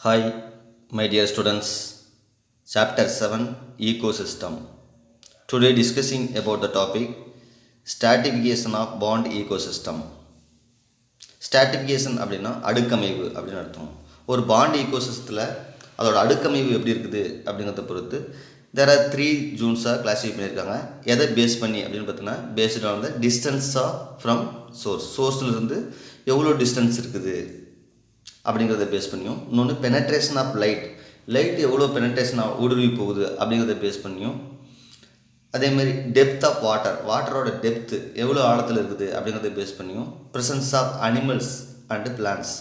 Hi, my dear students. Chapter 7 Ecosystem. Today discussing about the topic Stratification of Bond Ecosystem. Stratification அப்படின்னா அடுக்கமைவு அப்படின்னு அர்த்தம். ஒரு bond ஈகோசிஸ்டத்தில் அதோட அடுக்கமைவு எப்படி இருக்குது அப்படிங்கிறத பொறுத்து தேர் ஆர் 3 ஜோன்ஸாக கிளாஸிஃபை பண்ணியிருக்காங்க. எதை பேஸ் பண்ணி அப்படின்னு பார்த்தீங்கன்னா பேஸ்ட் ஆன் த டிஸ்டன்ஸாக ஃப்ரம் சோர்ஸ்லேருந்து எவ்வளோ டிஸ்டன்ஸ் இருக்குது அப்படிங்கிறத பேஸ் பண்ணியும், இன்னொன்று பெனட்ரேஷன் ஆஃப் லைட் எவ்வளோ பெனட்ரேஷன் ஊடுருவி போகுது அப்படிங்கிறத பேஸ் பண்ணியும், அதேமாதிரி டெப்த் ஆஃப் வாட்டரோட டெப்த்து எவ்வளோ ஆழத்தில் இருக்குது அப்படிங்கிறத பேஸ் பண்ணியும், presence of animals and plants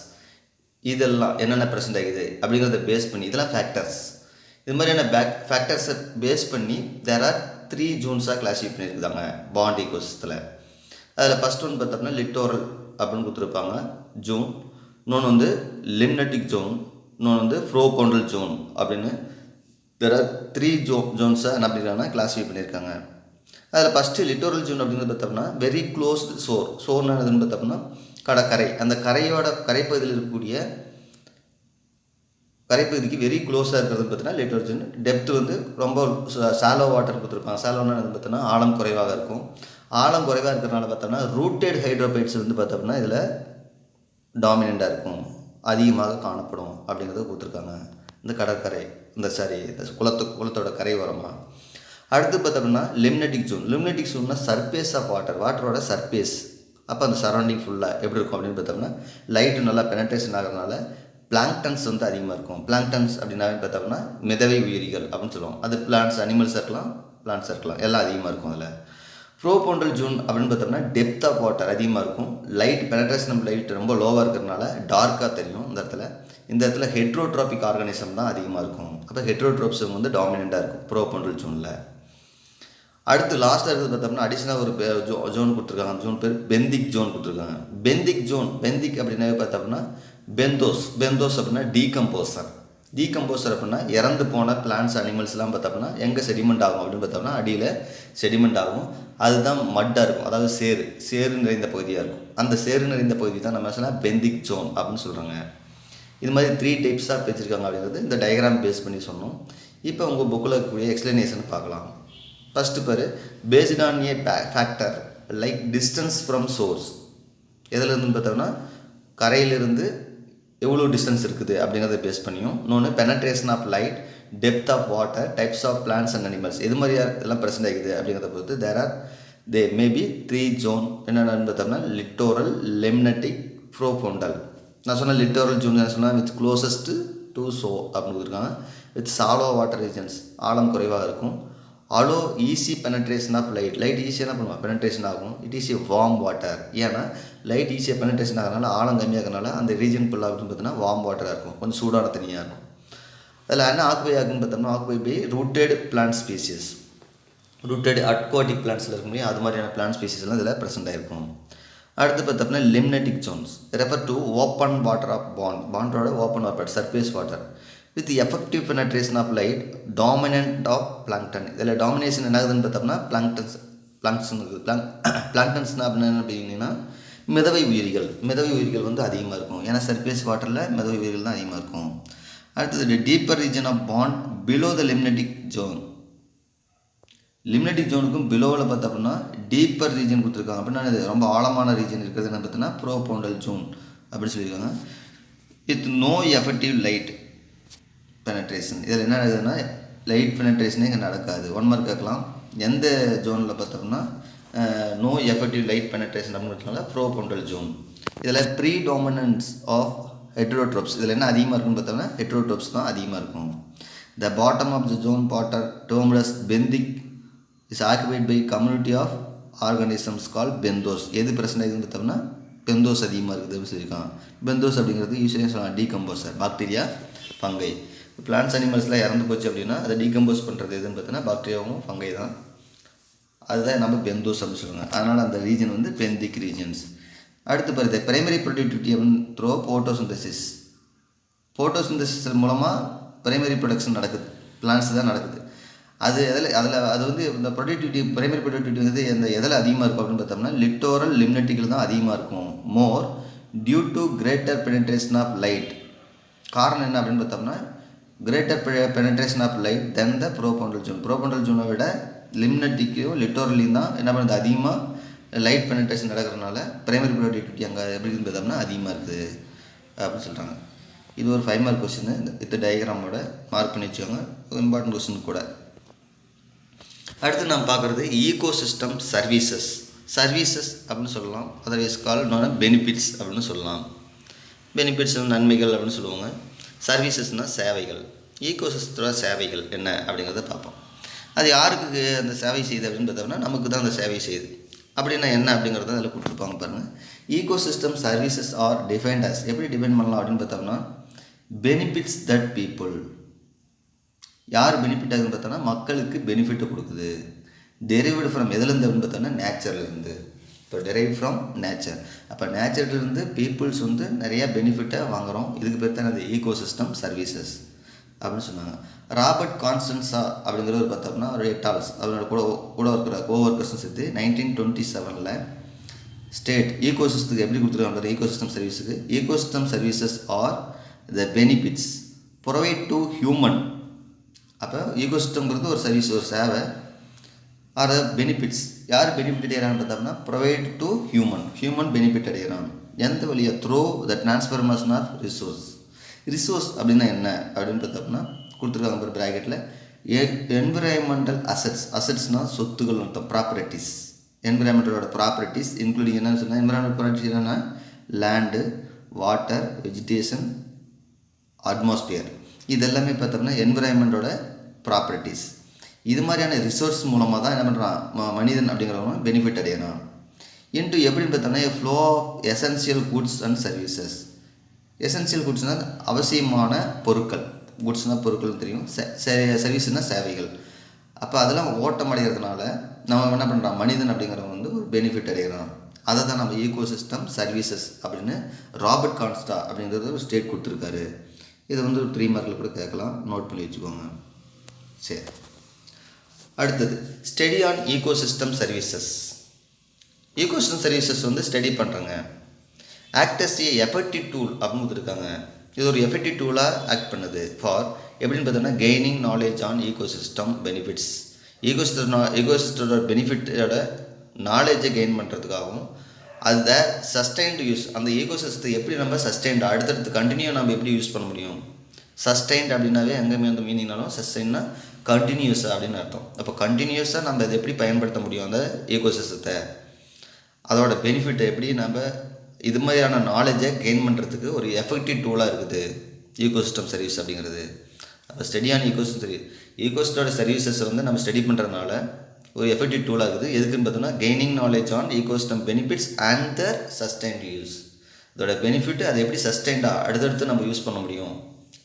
இதெல்லாம் என்னென்ன ப்ரெசென்ட் ஆகுது அப்படிங்கிறத பேஸ் பண்ணி இதெல்லாம் ஃபேக்டர்ஸ். இது மாதிரியான ஃபேக்டர்ஸை பேஸ் பண்ணி தேர் ஆர் 3 ஜோன்ஸாக கிளாஸிஃபை பண்ணியிருக்காங்க பாண்ட் ஈகோசிஸ்டத்தில். அதில் ஃபஸ்ட் ஒன்று பார்த்தோம்னா லிட்டோரல் அப்படின்னு கொடுத்துருப்பாங்க ஜோன், இன்னொன்று வந்து லிம்னட்டிக் ஜோன், இன்னொன்று வந்து ப்ரோபோண்டல் ஜோன் அப்படின்னு தெர் ஆர் 3 ஜோன்ஸை என்ன பண்ணியிருக்காங்கன்னா கிளாஸிஃபை பண்ணியிருக்காங்க. அதில் ஃபஸ்ட்டு லிட்டோரல் ஜோன் அப்படிங்கிறது பார்த்தோம்னா வெரி க்ளோஸ்டு சோர்னு எதுன்னு பார்த்தோம்னா கடற்கரை, அந்த கரைப்பகுதியில் இருக்கக்கூடிய கரைப்பகுதிக்கு வெரி க்ளோஸாக இருக்கிறது பார்த்தீங்கன்னா லிட்டோரல் ஜோன். டெப்த்து வந்து ரொம்ப சாலோ வாட்டர் கொடுத்துருப்பாங்க. சாலோன்னு பார்த்தோன்னா ஆழம் குறைவாக இருக்கும். ஆழம் குறைவாக இருக்கிறனால பார்த்தோம்னா ரூட்டட் ஹைட்ரோபைட்ஸ் வந்து பார்த்தோம்னா இதில் டாமினண்ட்டாக இருக்கும், அதிகமாக காணப்படும் அப்படிங்கிறத கொடுத்துருக்காங்க. இந்த கடற்கரை இந்த குளத்தோட கரை ஓரமாக. அடுத்து பார்த்தோம்னா லிம்னட்டிக் ஜோன்னா சர்ஃபேஸ் ஆஃப் வாட்டரோட சர்ஃபேஸ். அப்போ அந்த சரௌண்டிங் ஃபுல்லாக எப்படி இருக்கும் அப்படின்னு பார்த்தோம்னா லைட்டு நல்லா பெனட்ரேஷன் ஆகிறதுனால பிளாங்க்டன்ஸ் வந்து அதிகமாக இருக்கும். பிளாங்க்டன்ஸ் அப்படின்னாவே பார்த்தோம்னா மிதவை உயிரிகள் அப்படின்னு சொல்லுவோம். அது பிளான்ட்ஸ் இருக்கலாம் எல்லாம் அதிகமாக இருக்கும். அதில் ப்ரோபோண்டல் ஜோன் அப்படின்னு பார்த்தோம்னா டெப்த் ஆஃப் வாட்டர் அதிகமாக இருக்கும். பெனட்ரேஷன் லைட் ரொம்ப லோவாக இருக்கிறதுனால டார்க்காக தெரியும். இந்த இடத்துல ஹெட்ரோட்ராபிக் ஆர்கானிசம் தான் அதிகமாக இருக்கும். அப்போ ஹெட்ரோட்ரோப்ஸ் வந்து டாமினண்ட்டாக இருக்கும் ப்ரோபோண்டல் ஜோனில். அடுத்து லாஸ்ட்டாக இருக்கிறது பார்த்தோம்னா அடிஷனலாக ஒரு ஜோன் கொடுத்துருக்காங்க. அந்த ஜோன் பேர் பெந்திக் ஜோன் கொடுத்துருக்காங்க. பெந்திக் அப்படின்னாவே பார்த்தோம்னா பெந்தோஸ் அப்படின்னா டீகம்போசர் அப்படின்னா இறந்து போன பிளான்ட்ஸ் அனிமல்ஸ்லாம் பார்த்தோம்னா எங்கே செடிமெண்ட் ஆகும் அப்படின்னு பார்த்தோம்னா அடியில் செடிமெண்ட் ஆகும். அதுதான் மட்டாக இருக்கும், அதாவது சேறு நிறைந்த பகுதியாக இருக்கும். அந்த சேறு நிறைந்த பகுதி தான் நம்ம சொன்னால் பெந்திக் ஜோன் அப்படின்னு சொல்கிறாங்க. இது மாதிரி 3 டைப்ஸாக பிரிச்சிருக்காங்க அப்படிங்கிறது இந்த டயக்ராம் பேஸ் பண்ணி சொன்னோம். இப்போ உங்கள் புக்கில் இருக்கக்கூடிய எக்ஸ்பிளனேஷன் பார்க்கலாம். ஃபஸ்ட்டு பேர் based on a factor like distance from source. எதில் இருந்து பார்த்தோம்னா கரையிலிருந்து எவ்வளோ டிஸ்டன்ஸ் இருக்குது அப்படிங்கிறத பேஸ் பண்ணியும், இன்னொன்று penetration of light, depth of water, types of plants and animals இது மாதிரி இதெல்லாம் ப்ரெசென்ட் ஆகிக்குது அப்படிங்கிறத பொறுத்து தே மேபி 3 ஜோன் என்னென்னு பார்த்தோம்னா லிட்டோரல், லிம்னட்டிக், ப்ரோபோண்டல். நான் சொன்ன லிட்டோரல் ஜோன் என்ன சொன்னால் வித் க்ளோசஸ்ட் டு அப்படின்னு கொடுத்துருக்காங்க. வித் சாலோ வாட்டர் ரீஜன்ஸ் ஆழம் குறைவாக இருக்கும். Allow easy penetration of light ஈஸியாக என்ன பண்ணுவோம் பெனட்ரேஷன் ஆகும். It is a warm water. ஏன்னா லைட் ஈஸியாக பெனட்ரேஷன் ஆகிறதுனால ஆழம் கம்மியாகிறதுனால அந்த ரீஜன் ஃபுல்லாக அப்படின்னு பார்த்தீங்கன்னா வார்ம் வாட்டராக இருக்கும், கொஞ்சம் சூடான தனியாக இருக்கும். அதில் என்ன ஆக்குபை ஆகுன்னு பார்த்தோம்னா occupy by rooted plant species, rooted aquatic பிளான்ட்ஸில் இருக்க முடியும். அது மாதிரியான பிளான்ட் ஸ்பீசிஸ்லாம் இதில் ப்ரெசென்ட் ஆகிருக்கும். அடுத்து பார்த்தோம்னா limnetic zones refer to open water of பாண்டோட open water surface water with effective penetration of light, dominant of plankton. இதில் டாமினேஷன் என்ன ஆகுதுன்னு பார்த்தோம்னா பிளாங்க்டன்ஸ்னா அப்படின்னு என்ன பார்த்தீங்கன்னா மிதவை உயிரிகள் வந்து அதிகமாக இருக்கும். ஏன்னா சர்ஃபேஸ் வாட்டரில் மிதவை உயிரிகள் தான் அதிகமாக இருக்கும். அடுத்தது deeper region of pond below the limnetic ஜோனுக்கும் பிலோவில் பார்த்தோம்னா டீப்பர் ரீஜன் கொடுத்துருக்காங்க. அப்படின்னா ரொம்ப ஆழமான ரீஜன் இருக்கிறது என்ன பார்த்தோன்னா ப்ரோபோண்டல் ஜோன் அப்படின்னு சொல்லியிருக்காங்க. With no effective light penetration. இதில் என்ன ஆகுதுன்னா லைட் பெனட்ரேஷனே இங்கே நடக்காது. 1 மார்க் கேட்கலாம். எந்த ஜோனில் பார்த்தோம்னா நோ எஃபெக்டிவ் லைட் பெனட்ரேஷன் அப்படின்றதுனால ப்ரோபோண்டல் ஜோன். இதில் ப்ரீடாமினன்ஸ் ஆஃப் ஹெட்ரோட்ரோப்ஸ். இதில் என்ன அதிகமாக இருக்குன்னு பார்த்தோம்னா ஹெட்ரோட்ரோப்ஸ் தான் அதிகமாக இருக்கும். The bottom of the zone water termed as benthic is occupied by community of organisms call benthos. எது ப்ரெசென்ட் ஆகுதுன்னு பார்த்தோம்னா பெந்தோஸ் அதிகமாக இருக்குது அப்படின்னு சொல்லியிருக்காங்க. பெந்தோஸ் அப்படிங்கிறது யூஸ்வலியாக சொல்லலாம் டீகம்போசர், பாக்டீரியா, ஃபங்கை. பிளான்ட்ஸ் அனிமல்ஸ்லாம் இறந்து போச்சு அப்படின்னா அதை டீகம்போஸ் பண்ணுறது எதுன்னு பார்த்தீங்கன்னா பாக்டீரியாவும் ஃபங்கை தான். அதுதான் நம்ம பெந்தோஸ் அப்படின்னு சொல்லுவாங்க. அதனால் அந்த ரீஜன் வந்து பெந்திக் ரீஜன்ஸ். அடுத்து பாருது பிரைமரி ப்ரொடக்டிவிட்டி அப்படின்னு த்ரோ ஃபோட்டோசிந்தசிஸ் மூலமாக பிரைமரி ப்ரொடக்ஷன் நடக்குது, பிளான்ட்ஸ் தான் நடக்குது. அது வந்து இந்த பிரைமரி ப்ரொடக்டிவிட்டி வந்து எதில் அதிகமாக இருக்கும் அப்படின்னு பார்த்தோம்னா லிட்டோரல், லிம்னட்டிக்கில் தான் அதிகமாக இருக்கும். More due to greater penetration of light காரணம் என்ன அப்படின்னு பார்த்தோம்னா greater penetration of light then the profundal zone. Profundal ஜோனை விட லிம்னட்டிக்கும் லிட்டோரலையும் தான் என்ன பண்ணுறது, அதிகமாக லைட் பெனட்ரேஷன் நடக்கிறதுனால பிரைமரி ப்ரொடக்டிவிட்டி அங்கே எப்படி இருந்து பார்த்தோம்னா அதிகமாக இருக்குது அப்படின்னு சொல்கிறாங்க. இது ஒரு 5 மார்க் கொஸ்டின். இந்த டயக்ராமோட மார்க் பண்ணி வச்சுக்கோங்க, இம்பார்ட்டன்ட் கொஸ்டின் கூட. அடுத்து நாம் பார்க்குறது ஈகோ சிஸ்டம் சர்வீசஸ். சர்வீசஸ் அப்படின்னு சொல்லலாம், அதர்வைஸ் கால் பெனிஃபிட்ஸ் அப்படின்னு சொல்லலாம். பெனிஃபிட்ஸ் நன்மைகள் அப்படின்னு சொல்லுவாங்க. சர்வீசஸ்னால் சேவைகள். ஈகோ சிஸ்டத்தோட சேவைகள் என்ன அப்படிங்கிறத பார்ப்போம். அது யாருக்கு அந்த சேவை செய்யுது அப்படின்னு பார்த்தோம்னா நமக்கு தான் அந்த சேவை செய்யுது. அப்படின்னா என்ன அப்படிங்கிறத அதில் கொடுத்துருப்பாங்க பாருங்கள். Ego system services are defined as, எப்படி டிஃபைன் பண்ணலாம் அப்படின்னு பார்த்தோம்னா பெனிஃபிட்ஸ் தட் பீப்புள். யார் பெனிஃபிட் ஆகுதுன்னு பார்த்தோம்னா மக்களுக்கு பெனிஃபிட்டை கொடுக்குது. டெரிவ்டு ஃப்ரம் எதுலேருந்து அப்படின்னு பார்த்தோம்னா நேச்சர்லேருந்து. இப்போ டெரைவ் ஃப்ரம் நேச்சர். அப்போ நேச்சர்லேருந்து பீப்புள்ஸ் வந்து நிறையா பெனிஃபிட்டை வாங்குகிறோம். இதுக்கு பேர் தான் அது ஈகோ சிஸ்டம் சர்வீசஸ் அப்படின்னு சொன்னாங்க. ராபர்ட் கான்ஸ்டன்ஸா அப்படிங்கிறவர் பார்த்தோம்னா ஒரு எட்டால்ஸ் அவரோட கூட இருக்கிற கோவொர்க்கர்ஸும் சேர்த்து 1927 ஸ்டேட் ஈகோ சிஸ்டத்துக்கு எப்படி கொடுத்துருக்காங்க. ஈகோ சிஸ்டம் சர்வீஸுக்கு ego system services are the benefits provide to human. அப்போ ஈகோ சிஸ்டம்ங்கிறது ஒரு சர்வீஸ், ஒரு சேவை. ஆர் பெனிஃபிட்ஸ் யார் பெனிஃபிட் அடைகிறான்னு பார்த்தோம்னா ப்ரொவைட் டு ஹியூமன் பெனிஃபிட் அடைகிறான். எந்த வழியாக? Through the transformation of resource அப்படின்னா என்ன அப்படின்னு பார்த்தோம்னா கொடுத்துருக்காங்க ஒரு ப்ராக்கெட்டில். என்விரான்மெண்டல் அசட்ஸ்னால் சொத்துக்கள் அர்த்தம். ப்ராப்பர்ட்டிஸ், என்விரான்மெண்டலோட ப்ராப்பர்ட்டிஸ் இன்க்ளூடிங் என்னன்னு சொன்னால் என்விரான்மெண்ட் ப்ராப்பர்ட்டிஸ் என்னென்னா லேண்டு, வாட்டர், வெஜிடேஷன், அட்மாஸ்பியர். இது எல்லாமே பார்த்தோம்னா என்விரான்மெண்டோட ப்ராப்பர்ட்டிஸ். இது மாதிரியான ரிசோர்ஸ் மூலமாக தான் என்ன பண்ணுறான் மனிதன் அப்படிங்கிறவங்க பெனிஃபிட் அடையணும். இன்ட்டு எப்படின்னு பார்த்தோம்னா flow of essential goods and services. Essential குட்ஸ்னால் அவசியமான பொருட்கள், குட்ஸ்னால் பொருட்கள் தெரியும், சர்வீஸ்னால் சேவைகள். அப்போ அதெல்லாம் ஓட்டம் அடைகிறதுனால நம்ம என்ன பண்ணுறோம், மனிதன் அப்படிங்கிறவங்க வந்து ஒரு பெனிஃபிட் அடைகிறான். அதை தான் நம்ம ஈகோ சிஸ்டம் சர்வீசஸ் அப்படின்னு ராபர்ட் கான்ஸ்டா அப்படிங்கிறது ஒரு ஸ்டேட் கொடுத்துருக்காரு. இதை வந்து ஒரு 3 மார்க்கில் கூட கேட்கலாம், நோட் பண்ணி வச்சுக்கோங்க. சரி, அடுத்தது study on ego system services. Eco system services வந்து ஸ்டடி பண்ணுறாங்க. Act as a effective tool அப்படின்னு கொடுத்துருக்காங்க. இது ஒரு எஃபெக்டிவ் டூலாக ஆக்ட் பண்ணுது ஃபார் எப்படின்னு பார்த்தோம்னா gaining knowledge on ego system benefits. Eco சிஸ்டத்தோட பெனிஃபிட்டோட நாலேஜை கெயின் பண்ணுறதுக்காகவும் அதை சஸ்டைன்டு யூஸ், அந்த ஈகோ சிஸ்டத்தை எப்படி நம்ம சஸ்டைன்டு அடுத்தடுத்து கண்டினியூ நம்ம எப்படி யூஸ் பண்ண முடியும். சஸ்டைன்டு அப்படின்னாவே எங்கேயுமே அந்த மீனிங்னாலும் சஸ்டைன்னா கண்டினியூஸாக அப்படின்னு அர்த்தம். அப்போ கண்டினியூஸாக நம்ம அதை எப்படி பயன்படுத்த முடியும் அந்த ஈகோ சிஸ்டத்தை, அதோட பெனிஃபிட்டை எப்படி நம்ம இது மாதிரியான நாலேஜை கெயின் பண்ணுறதுக்கு ஒரு எஃபெக்டிவ் டூலாக இருக்குது ஈகோ சிஸ்டம் சர்வீஸ் அப்படிங்கிறது. அப்போ study on ego system service, eco சிஸ்டோட சர்வீசஸை வந்து நம்ம ஸ்டடி பண்ணுறதுனால ஒரு எஃபெக்டிவ் டூலாக இருக்குது. எதுக்குன்னு பார்த்தோம்னா gaining knowledge on ego system benefits and their sustained use. இதோட பெனிஃபிட் அதை எப்படி சஸ்டைன்டாக அடுத்தடுத்து நம்ம யூஸ் பண்ண முடியும்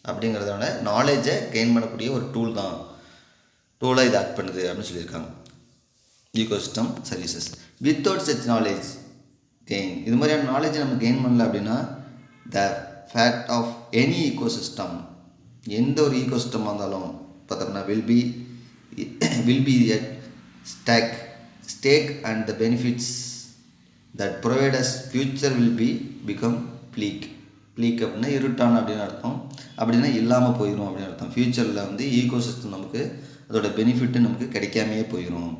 அப்படிங்கிறதோட நாலேஜை கெயின் பண்ணக்கூடிய ஒரு டூலாக இது ஆக்ட் பண்ணுது அப்படின்னு சொல்லியிருக்காங்க ego system services. Without such knowledge gain, இது மாதிரியான நாலேஜை நம்ம கெயின் பண்ணல அப்படின்னா the fact of any ecosystem, எந்த ஒரு ஈகோ சிஸ்டமாக இருந்தாலும் பார்த்தோம்னா will be at stake and the benefits that provide us future will become bleak அப்படின்னா இருட்டான அப்படின்னு அர்த்தம். அப்படின்னா இல்லாமல் போயிடும் அப்படின்னு அர்த்தம். ஃப்யூச்சரில் வந்து ஈகோ சிஸ்டம் நமக்கு அதோட பெனிஃபிட்டு நமக்கு கிடைக்காமையே போயிடும்.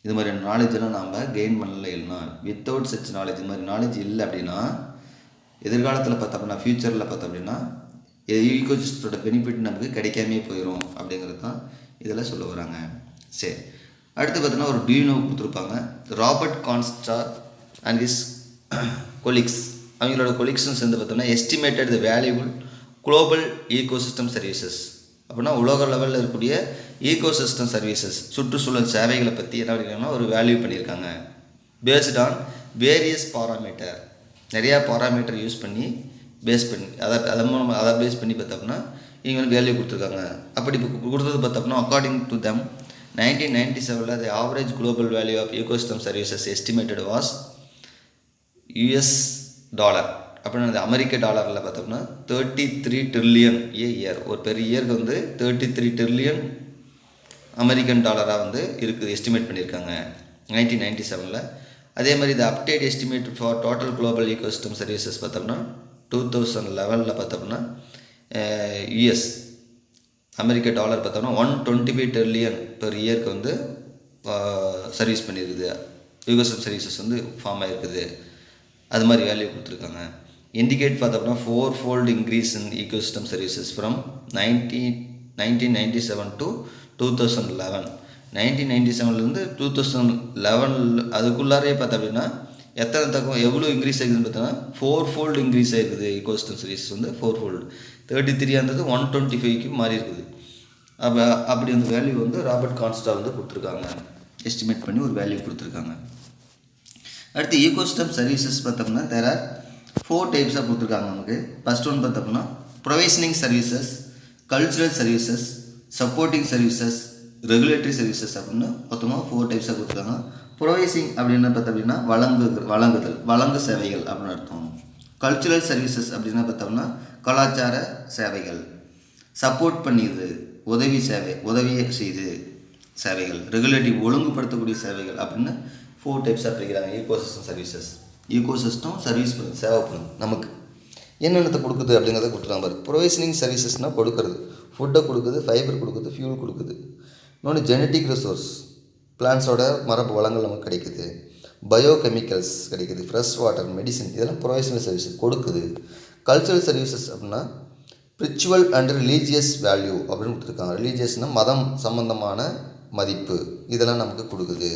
இது மாதிரியான நாலேஜெல்லாம் நாம் கெயின் பண்ணல இல்லைனா வித்தவுட் சச் நாலேஜ், இது மாதிரி நாலேஜ் இல்லை அப்படின்னா எதிர்காலத்தில் பார்த்தோம் அப்படின்னா ஃப்யூச்சரில் பார்த்தோம் அப்படின்னா ஈகோ சிஸ்டத்தோட பெனிஃபிட் நமக்கு கிடைக்காமே போயிடும் அப்படிங்கிறது தான் இதில் சொல்ல வராங்க. சரி, அடுத்து பார்த்தோன்னா ஒரு டியூனோ கொடுத்துருப்பாங்க. ராபர்ட் கான்ஸ்டா அண்ட் ஹிஸ் கொலீக்ஸ், அவங்களோட கொலீக்ஸும் சேர்ந்து பார்த்தோம்னா estimated the valuable global ego system services. அப்படின்னா உலக லெவலில் இருக்கக்கூடிய ஈகோ சிஸ்டம் சர்வீசஸ் சுற்றுச்சூழல் சேவைகளை பற்றி என்ன பண்ணியிருக்காங்கன்னா ஒரு வேல்யூ பண்ணியிருக்காங்க. பேஸ்ட் ஆன் வேரியஸ் பாராமீட்டர், நிறையா பாராமீட்டர் யூஸ் பண்ணி அதன் மூலமாக அதை பேஸ் பண்ணி பார்த்தோம்னா இவங்க வந்து வேல்யூ கொடுத்துருக்காங்க. அப்படி கொடுத்தது பார்த்தோம்னா according to them 1997 the average global value of ecosystem services estimated was US dollar. அப்படின்னா அந்த அமெரிக்க டாலரில் பார்த்தோம்னா 33 ட்ரில்லியன் இயர், ஒரு பெரிய இயருக்கு வந்து 33 ட்ரில்லியன் அமெரிக்கன் டாலராக வந்து இருக்குது எஸ்டிமேட் பண்ணியிருக்காங்க 1997. அதே மாதிரி இந்த update estimate for total global ecosystem services பார்த்தோம்னா 2011 பார்த்தோம்னா யூஎஸ் அமெரிக்க டாலர் பார்த்தோம்னா $125 ட்ரில்லியன் பெர் இயருக்கு வந்து சர்வீஸ் பண்ணியிருக்குது. ஈகோசிஸ்டம் சர்வீசஸ் வந்து ஃபார்ம் ஆகிருக்குது. அது மாதிரி வேல்யூ கொடுத்துருக்காங்க. இண்டிகேட் பார்த்தோம்னா 4-fold increase in ecosystem services from 1997 to 2011. 1997லேருந்து 2011 அதுக்குள்ளாரே பார்த்தோம் அப்படின்னா எவ்வளோ இன்க்ரீஸ் ஆகிருக்குதுன்னு பார்த்தோன்னா 4-fold இன்க்ரீஸ் ஆகிருக்குது. ஈகோசிஸ்டம் சர்வீசஸ் வந்து 4-fold. 33 இருந்தது 125க்கு மாறி இருக்குது. அப்படி அந்த வேல்யூ வந்து ராபர்ட் கான்ஸ்டா வந்து கொடுத்துருக்காங்க. எஸ்டிமேட் பண்ணி ஒரு வேல்யூ கொடுத்துருக்காங்க. அடுத்து ஈகோசிஸ்டம் சர்வீசஸ் பார்த்தோம்னா தேர் ஆர் 4 டைப்ஸாக கொடுத்துருக்காங்க நமக்கு. ஃபர்ஸ்ட் ஒன் பார்த்தோம்னா provisioning services, cultural services, supporting services, regulatory services அப்படின்னு மொத்தமாக 4 டைப்ஸாக கொடுத்துருக்காங்க. ப்ரொவைசிங் அப்படின்னு பார்த்தோம் அப்படின்னா வழங்கு சேவைகள் அப்படின்னு அர்த்தம். கல்ச்சுரல் சர்வீசஸ் அப்படின்னா பார்த்தோம்னா கலாச்சார சேவைகள். சப்போர்ட் பண்ணிடுது உதவியை செய்து சேவைகள். ரெகுலேட்டிவ் ஒழுங்குபடுத்தக்கூடிய சேவைகள் அப்படின்னு 4 டைப்ஸாக பிரிக்கிறாங்க ஈகோசிஸ்டம் சர்வீசஸ். ஈகோசிஸ்டம் சர்வீஸ் பண்ணுது, சேவை பண்ணுது. நமக்கு என்னென்னத்தை கொடுக்குது அப்படிங்கிறத கொடுத்துருக்காங்க பாரு. ப்ரொவைஷனிங் சர்வீசஸ்னால் கொடுக்குறது, ஃபுட்டை கொடுக்குது, ஃபைபர் கொடுக்குது, ஃபியூல் கொடுக்குது. இன்னொன்று ஜெனட்டிக் ரிசோர்ஸ், பிளான்ஸோட மரபு வளங்கள் நமக்கு கிடைக்குது. பயோகெமிக்கல்ஸ் கிடைக்குது, ஃப்ரெஷ் வாட்டர், மெடிசன், இதெல்லாம் ப்ரொவைஷனல் சர்வீஸ் கொடுக்குது. கல்ச்சுரல் சர்வீசஸ் அப்படின்னா ஸ்பிரிச்சுவல் அண்ட் ரிலீஜியஸ் வேல்யூ அப்படின்னு கொடுத்துருக்காங்க. ரிலீஜியஸ்னால் மதம் சம்பந்தமான மதிப்பு, இதெல்லாம் நமக்கு கொடுக்குது.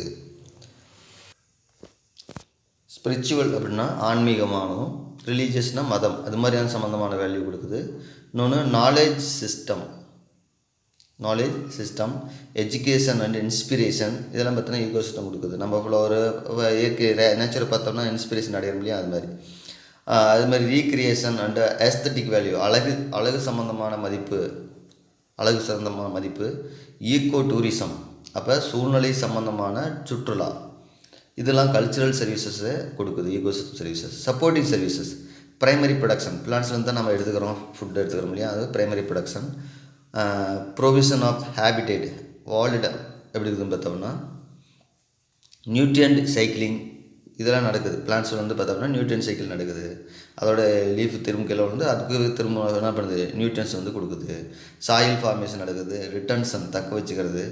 ஸ்பிரிச்சுவல் அப்படின்னா ஆன்மீகமானதும், ரிலீஜியஸ்னால் மதம், அது மாதிரியான சம்மந்தமான வேல்யூ கொடுக்குது. இன்னொன்று knowledge system, education and inspiration, இதெல்லாம் பார்த்தோன்னா ஈகோசிஸ்டம் கொடுக்குது. நம்ம இவ்வளோ ஒரு இயற்கை நேச்சரை பார்த்தோம்னா இன்ஸ்பிரேஷன் அடையிற இல்லையா, அது மாதிரி ரீக்ரியேஷன் அண்ட் ஏஸ்தட்டிக் வேல்யூ, அழகு சம்பந்தமான மதிப்பு. ஈகோ டூரிசம், அப்போ சூழ்நிலை சம்பந்தமான சுற்றுலா, இதெல்லாம் கல்ச்சுரல் சர்வீசஸ்ஸு கொடுக்குது ecosystem services. Supporting services, primary production, பிளான்ஸ்லேருந்து தான் நம்ம ஃபுட் எடுத்துக்கிறோம் இல்லையா, அது primary production. Provision of habitat, வால்லிடம் எப்படி இருக்குதுன்னு பார்த்தோம்னா நியூட்ரியன்ட் சைக்கிளிங், இதெல்லாம் நடக்குது. பிளான்ட்ஸில் வந்து பார்த்தோம்னா நியூட்ரியன் சைக்கிள் நடக்குது. அதோட லீஃப் திரும்ப கீழே வந்து அதுக்கு திரும்ப என்ன பண்ணுது, நியூட்ரியன்ஸ் வந்து கொடுக்குது. சாயில் ஃபார்மேஷன் நடக்குது, ரிட்டன்ஷன் தக்க வச்சுக்கிறது.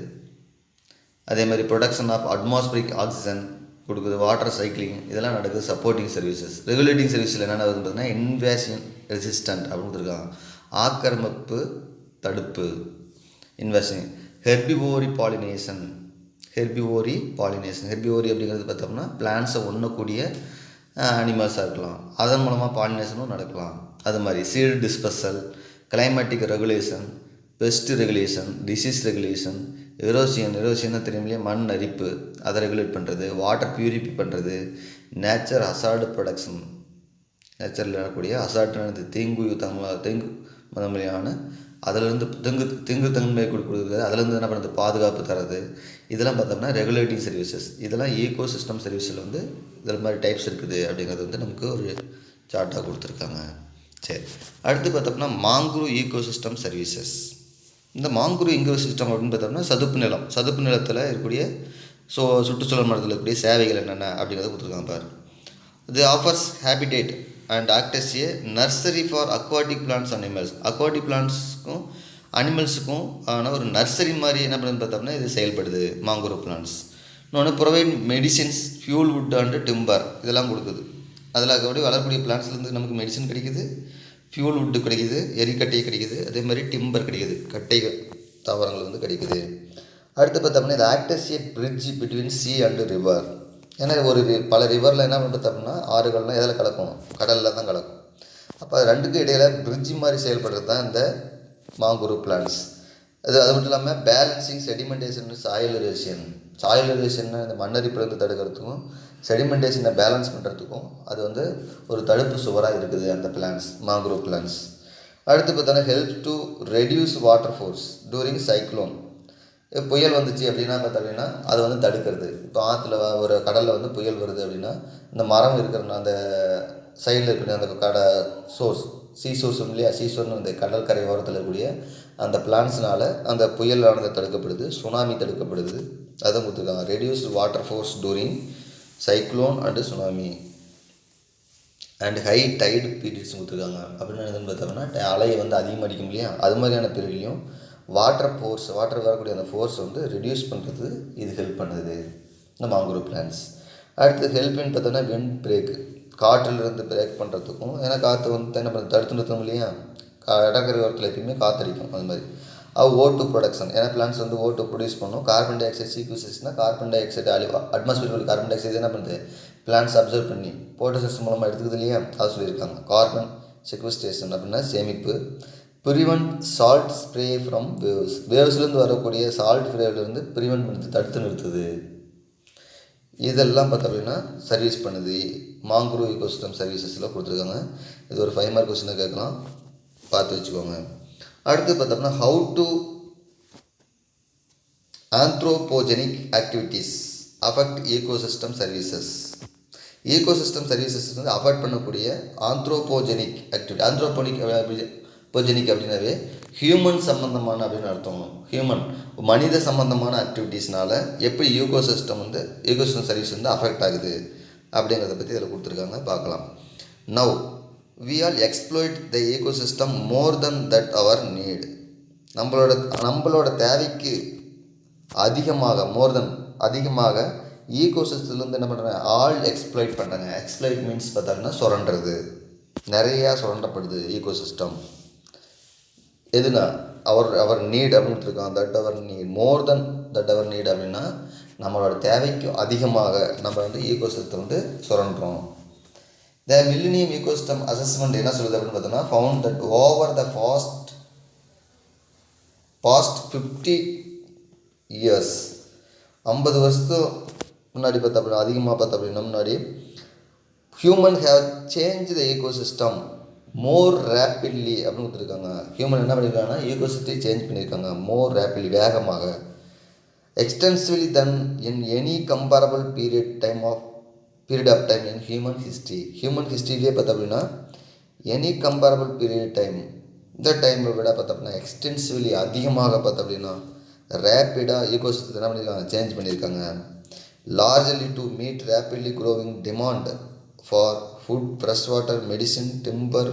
அதே மாதிரி ப்ரொடக்ஷன் ஆஃப் அட்மாஸ்பிரிக் ஆக்சிஜன் கொடுக்குது. வாட்டர் சைக்கிளிங், இதெல்லாம் நடக்குது. Supporting services. ரெகுலேட்டிங் சர்வீஸில் என்னென்ன வருதுன்னு பார்த்தீங்கன்னா இன்வேஷன் ரெசிஸ்டன்ட் அப்படின்னு கொடுத்துருக்காங்க. ஆக்கிரமிப்பு தடுப்பு, இன்வேஷன். ஹெர்பிவோரி அப்படிங்கிறது பார்த்தோம்னா பிளான்ஸை உண்ணக்கூடிய அனிமல்ஸாக இருக்கலாம், அதன் மூலமாக பாலினேஷனும் நடக்கலாம். அது மாதிரி seed dispersal, climatic regulation, pest regulation, disease regulation, erosion தெரியும் இல்லையா, மண் அரிப்பு, அதை ரெகுலேட் பண்ணுறது. வாட்டர் பியூரிஃபை பண்ணுறது. நேச்சர் ஹசார்டு ப்ரொடக்ஷன், நேச்சரில் நடக்கக்கூடிய ஹசார்டானது தீங்கு மாதிரியான அதிலிருந்து தன்மை கொடுக்குறது, அதிலேருந்து என்ன பண்ணுறது, பாதுகாப்பு தரது. இதெல்லாம் பார்த்தோம்னா ரெகுலேட்டிங் சர்வீசஸ். இதெல்லாம் ஈகோசிஸ்டம் சர்வீஸில் வந்து இதில் மாதிரி டைப்ஸ் இருக்குது அப்படிங்கிறது வந்து நமக்கு ஒரு சார்ட்டாக கொடுத்துருக்காங்க. சரி, அடுத்து பார்த்தோம்னா மாங்குரு ஈகோசிஸ்டம் சர்வீசஸ். இந்த மாங்குரு ஈகோசிஸ்டம் அப்படின்னு பார்த்தோம்னா சதுப்பு நிலத்தில் இருக்கக்கூடிய சுற்றுச்சூழல் மரத்தில் இருக்கக்கூடிய சேவைகள் என்னென்ன அப்படிங்கிறத கொடுத்துருக்காங்க பாரு. இது offers habitat and act as a nursery for aquatic plants animals. Aquatic பிளான்ட்ஸுக்கும் அனிமல்ஸுக்கும் ஆனால் ஒரு நர்சரி மாதிரி என்ன பண்ணுன்னு பார்த்தோம்னா இது செயல்படுது மாங்குரோ பிளான்ட்ஸ். இன்னொன்று provide medicines, fuel wood and timber, இதெல்லாம் கொடுக்குது. அதில் அப்படி வளரக்கூடிய பிளான்ட்ஸ்லேருந்து நமக்கு மெடிசன் கிடைக்குது, ஃபியூல் வுட்டு கிடைக்குது, எரிக்கட்டை கிடைக்குது, அதே மாதிரி டிம்பர் கிடைக்குது, கட்டைகள் தாவரங்கள் வந்து கிடைக்குது. அடுத்து பார்த்தோம்னா இது act as a bridge between sea and river. ஏன்னா பல ரிவரில் என்ன பார்த்தோம்னா ஆறுகள்லாம் எதில் கலக்கும், கடலில் தான் கலக்கும். அப்போ அது ரெண்டுக்கும் இடையில் பிரிட்ஜ் மாதிரி செயல்படுறது தான் இந்த மாங்குரோ பிளான்ட்ஸ். அது மட்டும் இல்லாமல் பேலன்சிங் செடிமெண்டேஷன், சாயில் எரோஷன் இந்த மண்ணரிப்பிலிருந்து தடுக்கிறதுக்கும் செடிமெண்டேஷனை பேலன்ஸ் பண்ணுறதுக்கும் அது வந்து ஒரு தடுப்பு சுவராக இருக்குது அந்த பிளான்ட்ஸ், மாங்குரோ பிளான்ட்ஸ். அடுத்து பார்த்தோன்னா help to reduce water force during cyclone. புயல் வந்துச்சு அப்படின்னா பார்த்தீங்கன்னா அதை வந்து தடுக்கிறது. இப்போ ஆற்றுல ஒரு கடலில் வந்து புயல் வருது அப்படின்னா இந்த மரம் இருக்கிற அந்த சைடில் இருக்கக்கூடிய அந்த சீசோர்ஸ் இல்லையா, சீசோர்னு அந்த கடற்கரை ஓரத்தில் இருக்கக்கூடிய அந்த பிளான்ட்ஸ்னால அந்த புயலானது தடுக்கப்படுது, சுனாமி தடுக்கப்படுது. அதான் கொடுத்துருக்காங்க reduce water force during cyclone and tsunami. And high tide periods கொடுத்துருக்காங்க. அப்படின்னு என்னதுன்னு பார்த்தோம்னா அலையை வந்து அதிகமாக அடிக்கும் இல்லையா, அது மாதிரியான பீரியட்லையும் வாட்டர் வரக்கூடிய அந்த ஃபோர்ஸ் வந்து ரெடியூஸ் பண்ணுறது இது ஹெல்ப் பண்ணுது இந்த மாங்குரூவ் பிளான்ஸ். அடுத்து ஹெல்ப்னு பார்த்தோன்னா விண்ட் பிரேக், காற்றிலிருந்து பிரேக் பண்ணுறதுக்கும், ஏன்னா காற்று வந்து என்ன பண்ணுறது தடுத்து நிறுத்தணும் இல்லையா, கடற்கரை ஓரத்தில் எப்பயுமே காற்றடிக்கும் அது மாதிரி. O2 ப்ரொடக்ஷன், ஏன்னா பிளான்ஸ் வந்து O2 ப்ரொடியூஸ் பண்ணும். கார்பன் டை ஆக்சைடு சீக்வன்சஸ்னால் carbon dioxide atmosphere carbon dioxide என்ன பண்ணுது பிளான்ஸ் அப்சர்வ் பண்ணி போட்டோசிஸ்டம் மூலமாக எடுத்துக்குது இல்லையா, அதை சொல்லியிருக்காங்க. கார்பன் செக்வஸ்ட்ரேஷன் அப்படின்னா சேமிப்பு. ப்ரிவென்ட் சால்ட் ஸ்ப்ரே ஃப்ரம் வேவ்ஸ்லேருந்து வரக்கூடிய சால்ட் ஸ்ப்ரேவிலேருந்து ப்ரிவென்ட் பண்ணுறது, தடுத்து நிறுத்துது. இதெல்லாம் பார்த்தோம் அப்படின்னா சர்வீஸ் பண்ணுது. மாங்குரூவ் ஈகோசிஸ்டம் சர்வீசஸில் கொடுத்துருக்காங்க. இது ஒரு 5 மார்க் கொஸ்டினாக கேட்கலாம், பார்த்து வச்சுக்கோங்க. அடுத்து பார்த்தோம்னா how to anthropogenic activities affect ecosystem services. Ecosystem services வந்து அஃபெக்ட் பண்ணக்கூடிய ஆந்த்ரோபோஜெனிக் ஆக்டிவிட்டி. ஆந்த்ரோபோஜெனிக் அப்படின்னாவே ஹியூமன் சம்மந்தமான அப்படின்னு அர்த்தம். ஹியூமன் மனித சம்மந்தமான ஆக்டிவிட்டீஸ்னால எப்படி ஈகோசிஸ்டம் சர்வீஸ் வந்து அஃபெக்ட் ஆகுது அப்படிங்கிறத பற்றி இதில் கொடுத்துருக்காங்க, பார்க்கலாம். Now we all exploit the ecosystem more than that our need. நம்மளோட தேவைக்கு அதிகமாக ஈகோசிஸ்டம்லேருந்து என்ன பண்ணுறாங்க, ஆல் எக்ஸ்ப்ளாய்ட் பண்ணுறாங்க. எக்ஸ்ப்ளாய்ட் மீன்ஸ் பார்த்தாங்கன்னா சுரண்டுறது, நிறையா சுரண்டப்படுது ஈகோசிஸ்டம். எதுனா அவர் நீட் அப்படின்னு கொடுத்துருக்காங்க. That our need more than that our need அப்படின்னா நம்மளோட தேவைக்கு அதிகமாக நம்ம வந்து ஈகோசிஸ்டம் வந்து சுரண்டுறோம். த மில்லினியம் ஈகோசிஸ்டம் அசஸ்மெண்ட் என்ன சொல்லுது அப்படின்னு பார்த்தோம்னா found that over the past 50 years, 50 வருஷத்துக்கு முன்னாடி பார்த்தா அப்படின்னா அதிகமாக பார்த்தா அப்படின்னா முன்னாடி human have change the ecosystem more rapidly அப்படின்னு கொடுத்துருக்காங்க. ஹியூமன் என்ன பண்ணியிருக்காங்கன்னா ஈகோசிஸ்டத்தை சேஞ்ச் பண்ணியிருக்காங்க மோர் ரேப்பிட்லி, வேகமாக. Extensively than in any comparable period of time in human ஹிஸ்ட்ரியிலே பார்த்தா அப்படின்னா எனி கம்பேரபிள் பீரியட் டைம், இந்த டைமை விட பார்த்தா அப்படின்னா எக்ஸ்டென்சிவ்லி அதிகமாக பார்த்தா அப்படின்னா ரேப்பிடாக ஈகோசிஸ்டத்தை என்ன பண்ணியிருக்காங்க, சேஞ்ச் பண்ணியிருக்காங்க. Largely to meet rapidly growing demand for food, fresh water, medicine, timber,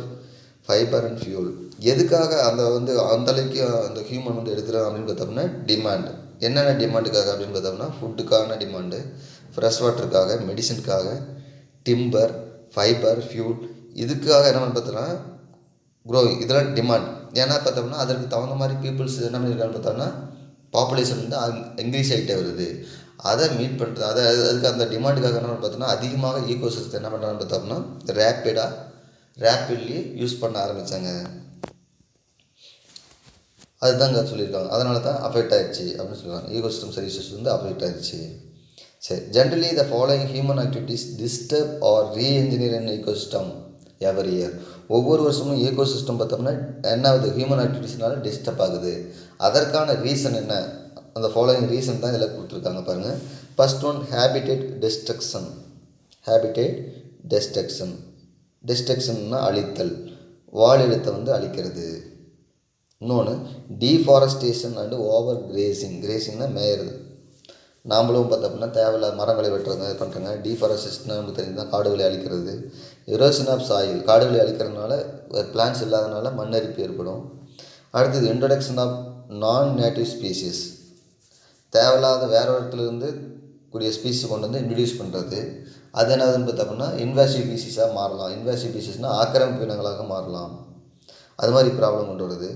fibre and fuel. எதுக்காக அந்த அளவுக்கு அந்த ஹியூமன் வந்து எடுக்கிறாங்க அப்படின்னு பார்த்தோம்னா டிமாண்ட். என்னென்ன டிமாண்டுக்காக அப்படின்னு பார்த்தோம்னா ஃபுட்டுக்கான டிமாண்டு, ஃப்ரெஷ் வாட்டருக்காக, மெடிசனுக்காக, டிம்பர், ஃபைபர், ஃபியூல், இதுக்காக என்ன பண்ணி பார்த்தோம்னா க்ரோவிங், இதெல்லாம் டிமாண்ட். ஏன்னா பார்த்தோம்னா அதற்கு தகுந்த மாதிரி பீப்புள்ஸ் என்ன பண்ணியிருக்கான்னு பார்த்தோம்னா பாப்புலேஷன் வந்து இன்க்ரீஸ் ஆகிட்டே வருது. அதை மீட் பண்ணுறது, அதுக்கு அந்த டிமாண்டுக்காக என்ன பார்த்தோம்னா அதிகமாக ஈகோசிஸ்டம் என்ன பண்ணுறான்னு பார்த்தோம்னா ரேப்பிட்லி யூஸ் பண்ண ஆரம்பித்தாங்க. அதுதாங்க சொல்லியிருக்காங்க. அதனால தான் அஃபெக்ட் ஆகிடுச்சு அப்படின்னு சொல்லுவாங்க. ஈகோசிஸ்டம் சர்வீசஸ் வந்து அஃபெக்ட் ஆகிடுச்சு. சரி, generally the following human activities disturb or reengineer in ecosystem every year. ஒவ்வொரு வருஷமும் ஈகோசிஸ்டம் பார்த்தோம்னா என்ன ஆகுது, ஹியூமன் ஆக்டிவிட்டீஸ்னால டிஸ்டர்ப் ஆகுது. அதற்கான ரீசன் என்ன, அந்த ஃபாலோயிங் ரீசன் தான் இதில் கொடுத்துருக்காங்க பாருங்கள். ஃபர்ஸ்ட் ஒன் ஹேபிடேட் டெஸ்ட்ரக்ஷன்னா அழித்தல், வாழிடத்தை வந்து அழிக்கிறது. இன்னொன்று டீஃபாரஸ்டேஷன் அண்டு ஓவர் கிரேசிங்னா மேயறது. நாமளும் பார்த்தோம்னா தேவையில்ல மரங்களை வெட்டுறது இது பண்ணுறாங்க. டீஃபாரஸ்டேஷன் நமக்கு தெரிஞ்சு தான் காடுகளை அழிக்கிறது. எரோஷன் ஆஃப் சாயில், காடுகளை அழிக்கிறதுனால பிளான்ஸ் இல்லாதனால மண்ணரிப்பு ஏற்படும். அடுத்தது introduction of non native species, தேவையில்லாத வேறு இடத்துலேருந்து கூடிய ஸ்பீசிஸ் கொண்டு வந்து இன்ட்ரடியூஸ் பண்ணுறது. அது என்னதுன்னு பார்த்தோம்னா இன்வாசிவ் ஸ்பீசிஸாக மாறலாம். இன்வாசிவ் ஸ்பீசிஸ்னால் ஆக்கிரமிப்பு இனங்களாக மாறலாம். அது மாதிரி ப்ராப்ளம் கொண்டு வருது.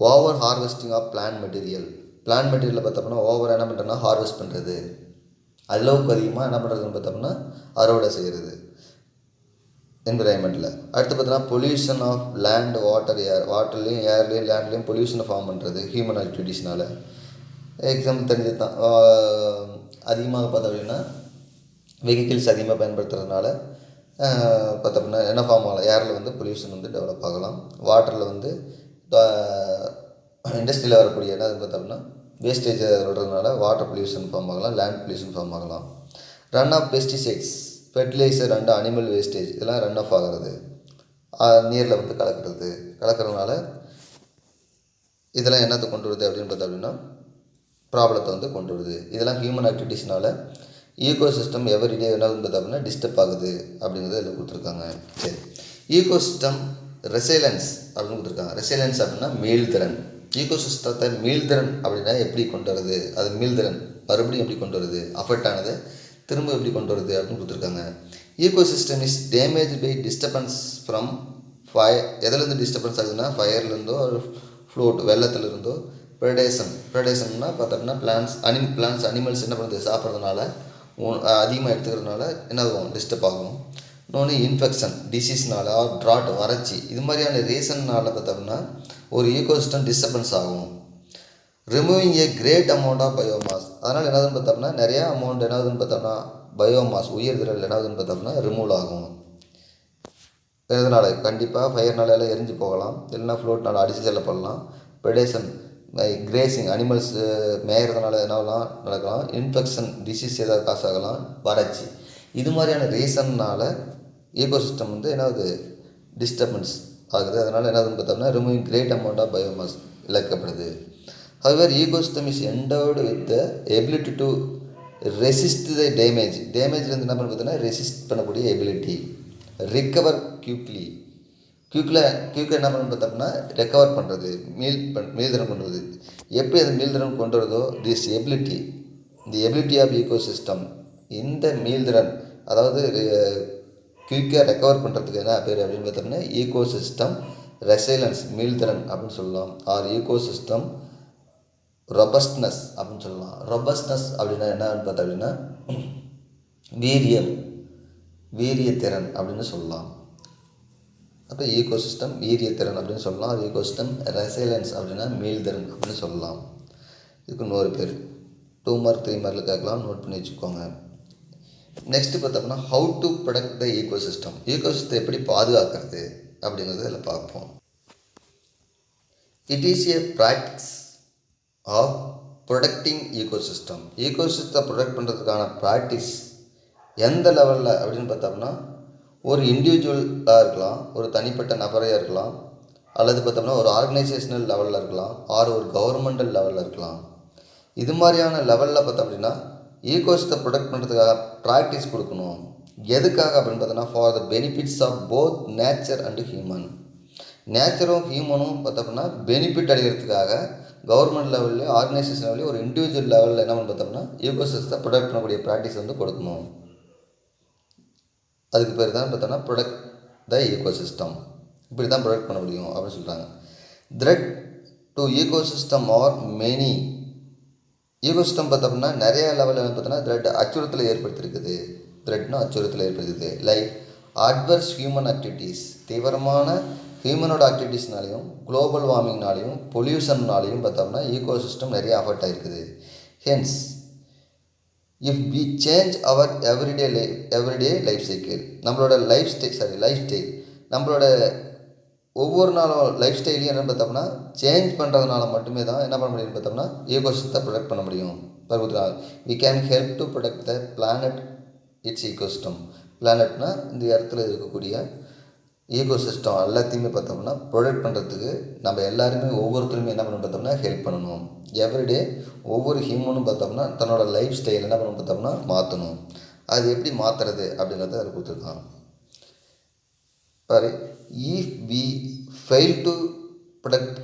ஓவர் ஹார்வெஸ்டிங் ஆஃப் பிளான்ட் மெட்டீரியலில் பார்த்தோம்னா ஓவர் என்ன பண்ணுறோன்னா ஹார்வெஸ்ட் பண்ணுறது, அளவுக்கு அதிகமாக என்ன பண்ணுறதுன்னு பார்த்தோம்னா அறுவடை செய்கிறது என்விரான்மெண்ட்டில். அடுத்து பார்த்தோம்னா பொல்யூஷன் ஆஃப் லேண்ட், வாட்டர்லேயும் ஏர்லேயும் லேண்ட்லேயும் பொல்யூஷனை ஃபார்ம் பண்ணுறது ஹியூமன் ஆக்டிவிட்டீஸ்னால. எக்ஸாம்பிள் தெரிஞ்சது தான், அதிகமாக பார்த்தோம் அப்படின்னா வெஹிக்கிள்ஸ் அதிகமாக பயன்படுத்துறதுனால பார்த்தோம்னா என்ன ஃபார்ம் ஆகலாம், ஏரில் வந்து பொல்யூஷன் வந்து டெவலப் ஆகலாம். வாட்டரில் வந்து இண்டஸ்ட்ரியில் வரக்கூடிய என்ன பார்த்தோம்னா வேஸ்டேஜை விடுறதுனால வாட்டர் பொல்யூஷன் ஃபார்ம் ஆகலாம், லேண்ட் பொல்யூஷன் ஃபார்ம் ஆகலாம். Run off pesticides, fertiliser and animal wastage இதெல்லாம் ரன் ஆஃப் ஆகிறது, நீரில் வந்து கலக்கிறதுனால இதெல்லாம் என்னத்தை கொண்டு வருது அப்படின்னு பார்த்தோம் அப்படின்னா ப்ராப்ளத்தை வந்து கொண்டு வருது. இதெல்லாம் ஹியூமன் ஆக்டிவிட்டீஸ்னால ஈகோ சிஸ்டம் எவ்ரிடே என்ன பார்த்தோம்னா டிஸ்டர்ப் ஆகுது அப்படிங்கிறத இதில் கொடுத்துருக்காங்க. சரி, ஈகோ சிஸ்டம் ரெசிலன்ஸ் அப்படின்னு கொடுத்துருக்காங்க. ரெசிலன்ஸ் அப்படின்னா மீள்திறன். ஈகோ சிஸ்டத்தை மீள்திறன் அப்படின்னா எப்படி கொண்டு வருது, அது மீள்திறன் மறுபடியும் எப்படி கொண்டு வருது, அஃபெக்ட் ஆனது திரும்ப எப்படி கொண்டு வருது அப்படின்னு கொடுத்துருக்காங்க. Ecosystem is damage by disturbance from fire. எதுலேருந்து டிஸ்டர்பன்ஸ் ஆகுதுன்னா ஃபயர்லேருந்தோ ஃப்ளோட் வெள்ளத்துலேருந்தோ, ப்ரெடேஷன்னா பார்த்தோம்னா பிளான்ஸ் அனிமல்ஸ் என்ன பண்ணுறது சாப்பிட்றதுனால அதிகமாக எடுத்துக்கிறதுனால என்ன ஆகும் டிஸ்டர்ப் ஆகும். இன்னொன்று இன்ஃபெக்ஷன் டிசீஸ்னால ட்ராட் வறட்சி இது மாதிரியான ரீசன்னால் பார்த்தோம்னா ஒரு ஈகோசிஸ்டம் டிஸ்டர்பன்ஸ் ஆகும். Removing a great amount of biomass. அதனால் என்னதுன்னு பார்த்தோம்னா நிறையா அமௌண்ட் என்னதுன்னு பார்த்தோம்னா பயோமாஸ் உயிர்திரள் என்னதுன்னு பார்த்தோம்னா ரிமூவ் ஆகும். இதனால் கண்டிப்பாக ஃபயர்னால எல்லாம் எரிஞ்சு போகலாம், இல்லைன்னா ஃப்ளோட்னால அடித்து செல்லப்படலாம். ப்ரெடேஷன் கிரேசிங் அனிமல்ஸ் மேயறதுனால என்னலாம் நடக்கலாம், இன்ஃபெக்ஷன் டிசீஸ் ஏதாவது காசு ஆகலாம், வறட்சி இது மாதிரியான ரீசன்னால் ஈகோசிஸ்டம் என்னாவது டிஸ்டர்பன்ஸ் ஆகுது. அதனால் என்னதுன்னு பார்த்தோம்னா removing great amount of biomass இழக்கப்படுது. Our ecosystem is endowed with the ability to resist the டேமேஜ்லேருந்து என்ன பண்ண பார்த்தோன்னா ரெசிஸ்ட் பண்ணக்கூடிய எபிலிட்டி. ரிக்கவர் குயிக்கில் என்ன பண்ணணும் பார்த்தோம்னா ரெக்கவர் பண்ணுறது, மீள்திறன் கொண்டு வருது. எப்படி அது மீள்திறன் கொண்டு வருதோ this ability the ability of ecosystem, இந்த மீள்திறன் அதாவது குயிக்காக ரெக்கவர் பண்ணுறதுக்கு என்ன பேர் அப்படின்னு பார்த்தோம்னா ஈகோசிஸ்டம் ரெசிலன்ஸ் மீள்திறன் அப்படின்னு சொல்லலாம். ஆர் ஈகோசிஸ்டம் ரொபஸ்ட்னஸ் அப்படின்னு சொல்லலாம். ரொபஸ்ட்னஸ் அப்படின்னா என்னன்னு பார்த்தோம் அப்படின்னா வீரியத்திறன் அப்படின்னு சொல்லலாம். அப்போ ஈகோசிஸ்டம் வீரியத்திறன் அப்படின்னு சொல்லலாம். அது ஈகோசிஸ்டம் ரெசிலன்ஸ் அப்படின்னா மீள்திறன் அப்படின்னு சொல்லலாம். இதுக்கு இன்னொரு பேர் 2 மார்க் 3 மார்க்கில் கேட்கலாம், நோட் பண்ணி வச்சுக்கோங்க. நெக்ஸ்ட்டு பார்த்தோம்னா how to protect the ecosystem, ஈகோசிஸ்டத்தை எப்படி பாதுகாக்கிறது அப்படிங்கிறத இதில் பார்ப்போம். It is a practice of protecting ecosystem. ஈகோசிஸ்டத்தை ப்ரொடெக்ட் பண்ணுறதுக்கான ப்ராக்டிஸ் எந்த லெவலில் அப்படின்னு பார்த்தோம்னா ஒரு இண்டிவிஜுவலாக இருக்கலாம், ஒரு தனிப்பட்ட நபரையாக இருக்கலாம், அல்லது பார்த்தோம்னா ஒரு ஆர்கனைசேஷனல் லெவலில் இருக்கலாம், ஒரு கவர்மெண்டல் லெவலில் இருக்கலாம். இது மாதிரியான லெவலில் பார்த்தோம் அப்படின்னா ஈகோசிஸ்டத்தை ப்ரொடெக்ட் பண்ணுறதுக்காக ப்ராக்டிஸ் கொடுக்கணும். எதுக்காக அப்படின்னு பார்த்தோம்னா for the benefits of both nature and human. நேச்சரும் ஹியூமனும் பார்த்தோம்னா பெனிஃபிட் அடைகிறதுக்காக கவர்மெண்ட் லெவல்லையும் ஆர்கனைசேஷன் லெவல்லையும் ஒரு இண்டிவிஜுவல் லெவலில் என்ன பண்ணி பார்த்தோம்னா ஈகோசிஸ்டத்தை ப்ரொடெக்ட் பண்ணக்கூடிய ப்ராக்டிஸ் கொடுக்கணும். அதுக்கு பேர் தான் பார்த்தோம்னா ப்ரொடெக்ட் த ஈகோசிஸ்டம். இப்படி தான் ப்ரொடெக்ட் பண்ண முடியும் அப்படின்னு சொல்கிறாங்க. Thread to ecosystem are many. Ecosystem பார்த்தோம்னா நிறைய லெவலில் பார்த்தோம்னா த்ரெட் அச்சுறுத்தலை ஏற்படுத்தியிருக்குது. த்ரெட்னா அச்சுறுத்தலை ஏற்படுத்துது. லைக் அட்வர்ஸ் ஹியூமன் ஆக்டிவிட்டீஸ், தீவிரமான ஹியூமனோட ஆக்டிவிட்டீஸ்னாலையும் குளோபல் வார்மிங்னாலையும் பொல்யூஷன்னாலையும் பார்த்தோம்னா ஈகோசிஸ்டம் நிறைய அஃபெக்ட் ஆகிருக்குது. Hence if we change our everyday life cycle, நம்மளோட லைஃப் ஸ்டைல் நம்மளோட ஒவ்வொரு நாளும் லைஃப் ஸ்டைலையும் என்ன பார்த்தோம்னா சேஞ்ச் பண்ணுறதுனால மட்டுமே தான் என்ன பண்ண முடியும்னு பார்த்தோம்னா ஈகோசிஸ்டத்தை ப்ரொடெக்ட் பண்ண முடியும். We can help to protect the planet its ecosystem. பிளானட்னா இந்த இடத்துல இருக்கக்கூடிய ஈகோசிஸ்டம் எல்லாத்தையுமே பார்த்தோம்னா ப்ரொடெக்ட் பண்ணுறதுக்கு நம்ம எல்லாருமே ஒவ்வொருத்தருமே என்ன பண்ணணும் பார்த்தோம்னா ஹெல்ப் பண்ணணும். எவ்ரிடே ஒவ்வொரு ஹியூமனும் பார்த்தோம்னா தன்னோட லைஃப் ஸ்டைல் என்ன பண்ணணும் பார்த்தோம்னா மாற்றணும். அது எப்படி மாற்றுறது அப்படிங்கிறத அதில் கொடுத்துருக்காங்க பாரு. If we fail to protect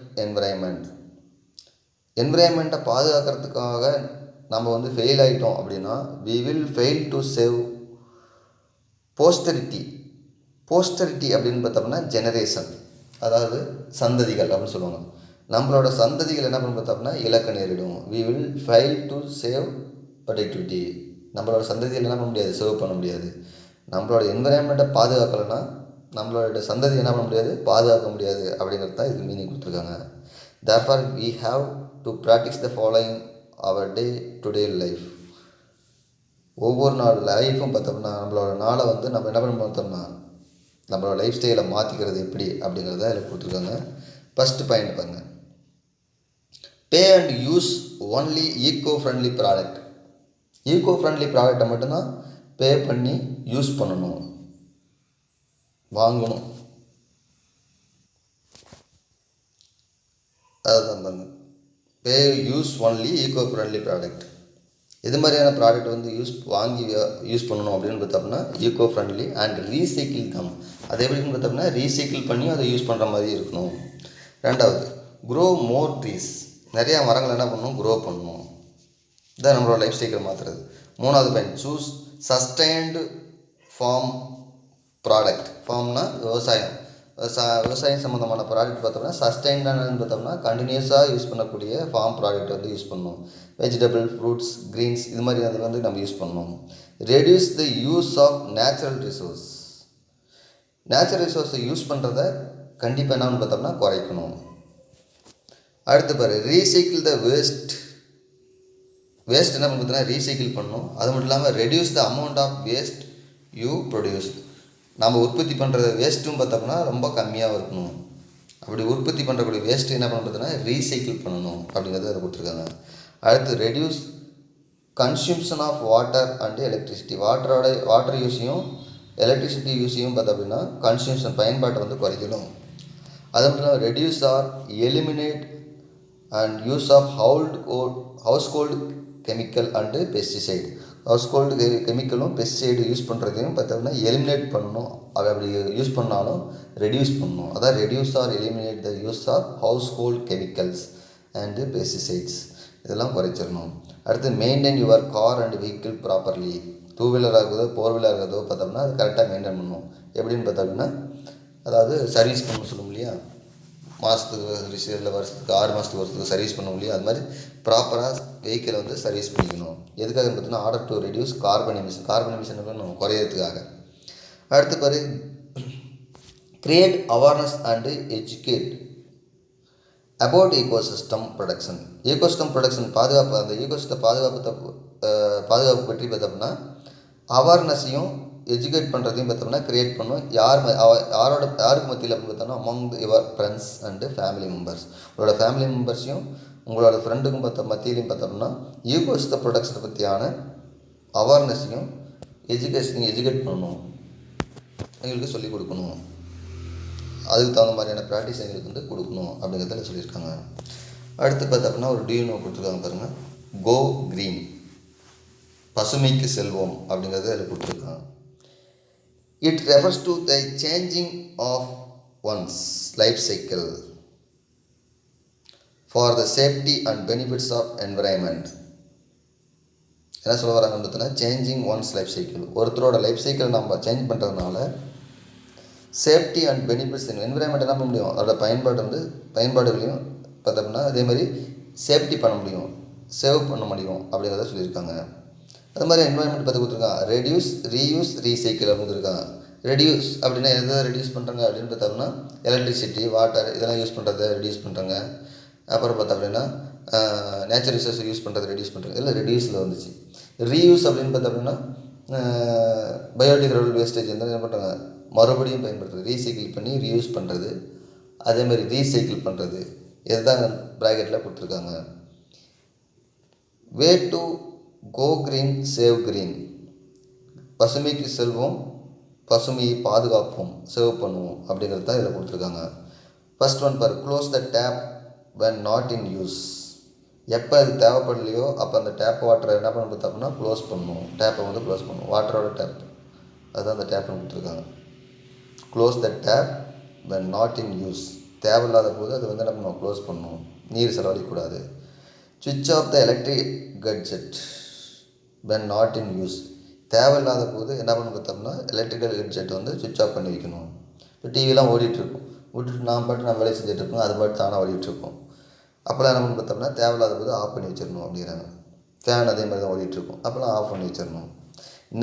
என்விரான்மெண்ட்டை பாதுகாக்கிறதுக்காக நம்ம ஃபெயில் ஆகிட்டோம் அப்படின்னா we will fail to save posterity அப்படின்னு பார்த்தோம்னா ஜெனரேஷன், அதாவது சந்ததிகள் அப்படின்னு சொல்லுவாங்க. நம்மளோட சந்ததிகள் என்ன பண்ண பார்த்தோம்னா இலக்க நேரிடும். We will fail to save productivity. நம்மளோட சந்ததிகள் என்ன பண்ண முடியாது, சேவ் பண்ண முடியாது. நம்மளோட என்விரான்மெண்ட்டை பாதுகாக்கலைன்னா நம்மளோட சந்ததி என்ன பண்ண முடியாது, பாதுகாக்க முடியாது அப்படிங்கிறது தான் இதுக்கு மீனிங் கொடுத்துருக்காங்க. Therefore we have to practise the following our day to day life. ஒவ்வொரு நாள் லைஃப்பும் பார்த்தோம்னா நம்மளோட நாளை நம்ம என்ன பண்ண பார்த்தோம்னா நம்மளோட லைஃப் ஸ்டைலை மாற்றிக்கிறது எப்படி அப்படிங்கிறத அதில் கொடுத்துருக்காங்க. ஃபஸ்ட்டு பாயிண்ட் பாருங்கள், pay and use only eco friendly product. Eco friendly ப்ராடக்டை மட்டும்தான் பே பண்ணி யூஸ் பண்ணணும், வாங்கணும். அதுதான் pay use only eco friendly product. எது மாதிரியான ப்ராடக்ட் வந்து வாங்கி யூஸ் பண்ணணும் அப்படின்னு பார்த்தோம்னா eco friendly and recycle them. அது எப்படின்னு பார்த்தோம்னா ரீசைக்கிள் பண்ணி அதை யூஸ் பண்ணுற மாதிரி இருக்கணும். ரெண்டாவது, க்ரோ மோர் ட்ரீஸ். நிறையா மரங்கள் என்ன பண்ணணும், க்ரோ பண்ணணும். இதான் நம்மளோட லைஃப் ஸ்டைலை மாற்றுறது. மூணாவது point, choose sustained farm product. ஃபார்ம்னா விவசாயம். விவசாயம் சம்மந்தமான ப்ராடக்ட் பார்த்தோம்னா சஸ்டைன்டானு பார்த்தோம்னா கண்டினியூஸாக யூஸ் பண்ணக்கூடிய ஃபார்ம் ப்ராடக்ட் வந்து யூஸ் பண்ணணும். வெஜிடபிள், ஃப்ரூட்ஸ், க்ரீன்ஸ் இது மாதிரி அது வந்து நம்ம யூஸ் பண்ணணும். Reduce the use of natural resource. Natural ரிசோர்ஸை யூஸ் பண்ணுறத கண்டிப்பாக என்னன்னு பார்த்தோம்னா குறைக்கணும். அடுத்து பாரு, ரீசைக்கிள் த வேஸ்ட். வேஸ்ட் என்ன பண்ணி பார்த்தோம்னா ரீசைக்கிள் பண்ணணும். அது மட்டும் இல்லாமல் reduce the amount of waste you produce. நம்ம உற்பத்தி பண்ணுற வேஸ்ட்டும் பார்த்தோம்னா ரொம்ப கம்மியாக இருக்கணும். அப்படி உற்பத்தி பண்ணுறக்கூடிய வேஸ்ட்டு என்ன பண்ணுறதுன்னா ரீசைக்கிள் பண்ணணும் அப்படிங்கிறத அதை கொடுத்துருக்காங்க. அடுத்து, reduce consumption of water and electricity. Water யூஸையும் எலக்ட்ரிசிட்டி யூஸையும் பார்த்தோம் அப்படின்னா கன்சியூம்ஷன் பயன்பாட்டை வந்து குறைக்கணும். அது மட்டும் இல்லாமல் reduce or eliminate and use of household chemical and pesticide. Household கெமிக்கலும் பெஸ்டிசைடு யூஸ் பண்ணுறதையும் பார்த்தோம்னா எலிமினேட் பண்ணணும். அப்படி யூஸ் பண்ணாலும் ரெடியூஸ் பண்ணணும். அதான் reduce or eliminate the use of household chemicals and pesticides. இதெல்லாம் குறைச்சிடணும். அடுத்து, maintain your car and vehicle properly. Two வீலராக இருக்கிறதோ ஃபோர் வீலராக இருக்கிறதோ பார்த்தோம்னா அது கரெக்டாக மெயின்டைன் பண்ணணும். எப்படின்னு பார்த்தோம்னா அதாவது சர்வீஸ் பண்ணணும் சொல்லும் இல்லையா, மாதத்துக்கு சர்வீஸ் இல்லை வருஷத்துக்கு 6 மாதத்துக்கு வருஷத்துக்கு சர்வீஸ் பண்ண முடியும். அது மாதிரி ப்ராப்பராக வெஹிக்கிளை வந்து சர்வீஸ் பண்ணிக்கணும். எதுக்காக பார்த்தீங்கன்னா order to reduce carbon emission பண்ணணும் குறையிறதுக்காக. அடுத்து பாரு, create awareness and educate about ecosystem production. Ecosystem production பாதுகாப்பு, அந்த ஈகோசிஸ்டம் பாதுகாப்பு பற்றி பார்த்தோம்னா அவேர்னஸையும் எஜுகேட் பண்ணுறதையும் பார்த்தோம்னா க்ரியேட் பண்ணும். யாருக்கு மத்தியில் அப்படின்னு பார்த்தோம்னா among your friends and family members. உங்களோட ஃபேமிலி மெம்பர்ஸையும் உங்களோட ஃப்ரெண்டுக்கும் மத்தியிலையும் பார்த்தோம்னா ஈகோசிஸ்டம் ப்ரொடக்ஷனை பற்றியான அவேர்னஸையும் எஜுகேட் பண்ணணும், எங்களுக்கு சொல்லிக் கொடுக்கணும். அதுக்கு தகுந்த மாதிரியான ப்ராக்டிஸ் எங்களுக்கு வந்து கொடுக்கணும் அப்படிங்கிறத சொல்லியிருக்காங்க. அடுத்து பார்த்தோம்னா ஒரு டியூனோ கொடுத்துருக்காங்க பாருங்கள், கோ க்ரீன், பசுமைக்கு செல்வோம் அப்படிங்கிறத அதில் கொடுத்துருக்காங்க. It refers to the changing of one's life cycle for the safety and benefits of environment. என்ன சொல்ல வராங்கன்றதுனா சேஞ்சிங் ஒன்ஸ் லைஃப் சைக்கிள், ஒருத்தரோட லைஃப் சைக்கிள் நம்ம சேஞ்ச் பண்ணுறதுனால சேஃப்டி அண்ட் பெனிஃபிட்ஸ் என்விரான்மெண்ட் என்ன பண்ண முடியும், அதோட பயன்பாடுகளையும் பார்த்தோம்னா அதே மாதிரி சேஃப்டி பண்ண முடியும், சேவ் பண்ண முடியும் அப்படிங்கிறத சொல்லியிருக்காங்க. அது மாதிரி என்விரான்மெண்ட் பற்றி கொடுத்துருக்காங்க. ரெடியூஸ், ரீயூஸ், ரீசைக்கிள் அப்படின்னு கொடுத்துருக்காங்க. ரெடியூஸ் அப்படின்னா எதை ரெடியூஸ் பண்ணுறாங்க அப்படின்னு பார்த்தோம்னா எலக்ட்ரிசிட்டி, வாட்டர் இதெல்லாம் யூஸ் பண்ணுறதை ரெடியூஸ் பண்ணுறாங்க. அப்புறம் பார்த்தோம் அப்படின்னா நேச்சுரல் ரிசோர்ஸ் யூஸ் பண்ணுறது ரெடியூஸ் பண்ணுறாங்க. இல்லை ரெடியூஸில் வந்துச்சு. ரீயூஸ் அப்படின்னு பார்த்தோம் அப்படின்னா பயோடிகிரேடபிள் வேஸ்டேஜ் வந்து என்ன பண்ணுறாங்க மறுபடியும் பயன்படுத்துறது, ரீசைக்கிள் பண்ணி ரீயூஸ் பண்ணுறது, அதேமாதிரி ரீசைக்கிள் பண்ணுறது. இதுதான் ப்ராக்கெட்டில் கொடுத்துருக்காங்க. Way to go green save green, பசுமைக்கு செல்வோம், பசுமையை பாதுகாப்போம், சேவ் பண்ணுவோம் அப்படிங்கிறது தான் இதில் கொடுத்துருக்காங்க. ஃபர்ஸ்ட் ஒன் பார், close the tap when not in use. எப்போ அது தேவைப்படலையோ அப்போ அந்த டேப் வாட்டரை என்ன பண்ண பார்த்தோம்னா க்ளோஸ் பண்ணணும், டேப்பை வந்து க்ளோஸ் பண்ணணும், வாட்டரோட டேப் அதுதான் அந்த டேப்னு கொடுத்துருக்காங்க. Close the tap when not in use, தேவையில்லாத போது அது வந்து என்ன பண்ணணும் க்ளோஸ் பண்ணணும், நீர் செலவழிக்கக்கூடாது. சுவிட்ச் off the electric gadget when not in use, தேவையில்லாத போது என்ன பண்ண பார்த்தோம்னா எலக்ட்ரிக்கல் கட்ஜெட் வந்து சுவிட்ச் ஆஃப் பண்ணி வைக்கணும். இப்போ டிவிலாம் ஓடிட்டுருக்கும், விட்டுட்டு நான் பாட்டு நம்ம வேலையை செஞ்சுட்ருப்போம், அது பாட்டு தானாக ஓடிட்டுருக்கோம். அப்போல்லாம் என்ன பண்ண பார்த்தோம்னா தேவையில்லாத போது ஆஃப் பண்ணி வச்சிடணும் அப்படிங்கிறாங்க. ஃபேன் அதே மாதிரி தான் ஓடிட்டுருக்கும், அப்போல்லாம் ஆஃப் பண்ணி வச்சிடணும்.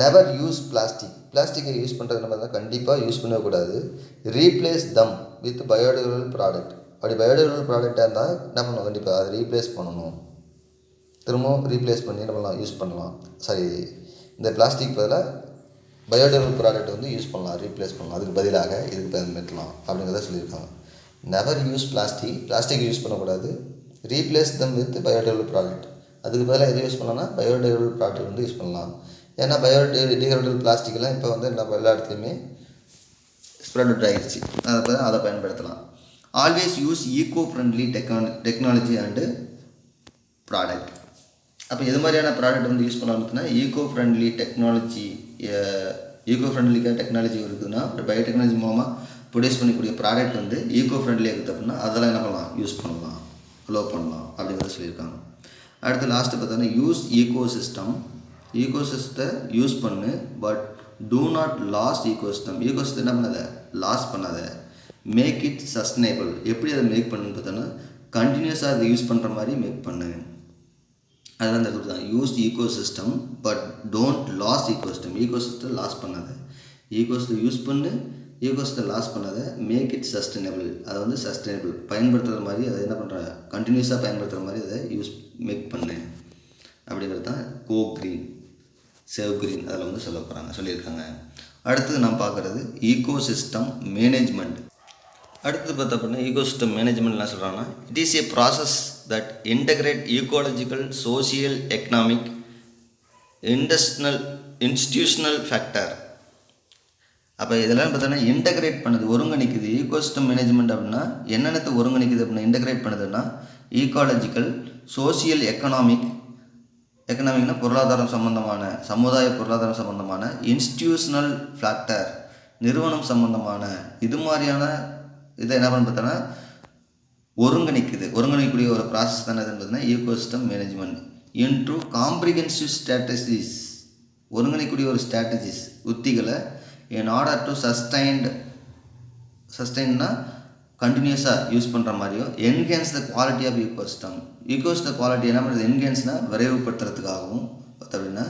நெவர் யூஸ் பிளாஸ்டிக்கை யூஸ் பண்ணுறது நம்ம தான் கண்டிப்பாக யூஸ் பண்ணக்கூடாது. Replace them with biodegradable product. அப்படி பயோடிகிரேடபிள் ப்ராடக்டாக இருந்தால் என்ன பண்ணணும், கண்டிப்பாக அதை ரீப்ளேஸ் பண்ணணும், திரும்பவும் ரீப்ளேஸ் பண்ணி நம்மளாம் யூஸ் பண்ணலாம். சரி, இந்த பிளாஸ்டிக் பதிலாக பயோடிகிரேடபிள் ப்ராடக்ட் வந்து யூஸ் பண்ணலாம், ரீப்ளேஸ் பண்ணலாம், அதுக்கு பதிலாக இதுக்கு பயன்படுத்தலாம் அப்படிங்கிறத சொல்லியிருக்காங்க. நெவர் யூஸ் பிளாஸ்டிக் யூஸ் பண்ணக்கூடாது. Replace them with biodegradable product, அதுக்கு பதிலாக எது யூஸ் பண்ணலாம்னா பயோடிகிரேடபிள் ப்ராடக்ட் வந்து யூஸ் பண்ணலாம். ஏன்னா பயோடிகிரேடபிள் பிளாஸ்டிக்லாம் இப்போ வந்து நம்ம எல்லா இடத்துலையுமே ஸ்ப்ரெட் அவுட் ஆகிடுச்சு, அதை பயன்படுத்தலாம். Always use eco friendly technology and product. அப்போ எது மாதிரியான ப்ராடக்ட் வந்து யூஸ் பண்ணலாம் பார்த்தீங்கன்னா ஈகோ ஃப்ரெண்ட்லி டெக்னாலஜி இருக்குதுன்னா ஒரு பயோடெக்னாலஜி மூலமாக ப்ரொடியூஸ் பண்ணக்கூடிய ப்ராடக்ட் வந்து ஈகோ ஃப்ரெண்ட்லியாக இருக்குது அப்படின்னா அதெல்லாம் என்ன பண்ணலாம், யூஸ் பண்ணலாம், அலோவ் பண்ணலாம் அப்படிங்கிறத சொல்லியிருக்காங்க. அடுத்து லாஸ்ட்டு பார்த்தோன்னா யூஸ் ஈகோசிஸ்டத்தை யூஸ் பண்ணு, but do not lose ecosystem என்ன பண்ணாத, லாஸ் பண்ணாத. மேக் இட் சஸ்டைனபிள், எப்படி அதை மேக் பண்ணுன்னு பார்த்தோன்னா கண்டினியூஸாக அதை யூஸ் பண்ணுற மாதிரி மேக் பண்ணு. அதுதான் இந்த தான் use ecosystem but don't loss ஈகோசிஸ்டத்தை லாஸ் பண்ணாத. ஈகோசிஸ்டம் யூஸ் பண்ணு, ஈகோசிஸ்டத்தை லாஸ் பண்ணாத. மேக் இட் சஸ்டைனபிள், அதை வந்து சஸ்டைனபிள் பயன்படுத்துகிற மாதிரி அதை என்ன பண்ணுற, கண்டினியூஸாக பயன்படுத்துகிற மாதிரி அதை மேக் பண்ணு அப்படிங்கிறது தான் கோ க்ரீன் சேவ் க்ரீன் அதில் வந்து சொல்லியிருக்காங்க. அடுத்தது நான் பார்க்குறது ஈகோசிஸ்டம் மேனேஜ்மெண்ட். அடுத்தது பார்த்தா அப்படின்னா ஈகோசிஸ்டம் மேனேஜ்மெண்ட் என்ன சொல்கிறாங்கன்னா it is a process that integrate ecological, social, economic, institutional factor. அப்போ இதெல்லாம் பார்த்தோன்னா இன்டகிரேட் பண்ணுது, ஒருங்கிணைக்குது. ஈகோசிஸ்டம் மேனேஜ்மெண்ட் அப்படின்னா என்னென்னத்தை ஒருங்கிணைக்குது அப்படின்னா இன்டகிரேட் பண்ணுதுன்னா ஈகாலஜிக்கல், சோசியல், எக்கனாமிக்னா பொருளாதாரம் சம்மந்தமான, சமுதாய பொருளாதாரம் சம்மந்தமான, இன்ஸ்டிடியூஷனல் ஃபேக்டர் நிறுவனம் சம்மந்தமான, இது மாதிரியான இதை என்ன பண்ண பார்த்தோன்னா ஒருங்கிணைக்கக்கூடிய ஒரு ப்ராசஸ் தானே எதுன்னு பார்த்தீங்கன்னா ecosystem management. Into comprehensive strategies, ஒருங்கிணைக்கக்கூடிய ஒரு ஸ்ட்ராட்டஜிஸ் உத்திகளை இன் ஆர்டர் டு சஸ்டைன்னா கண்டினியூஸாக யூஸ் பண்ணுற மாதிரியும் enhance the quality of ecosystem quality என்ன பண்ணுறது, என்ஹான்ஸ்னால் விரைவுபடுத்துறதுக்காகவும் அப்படின்னா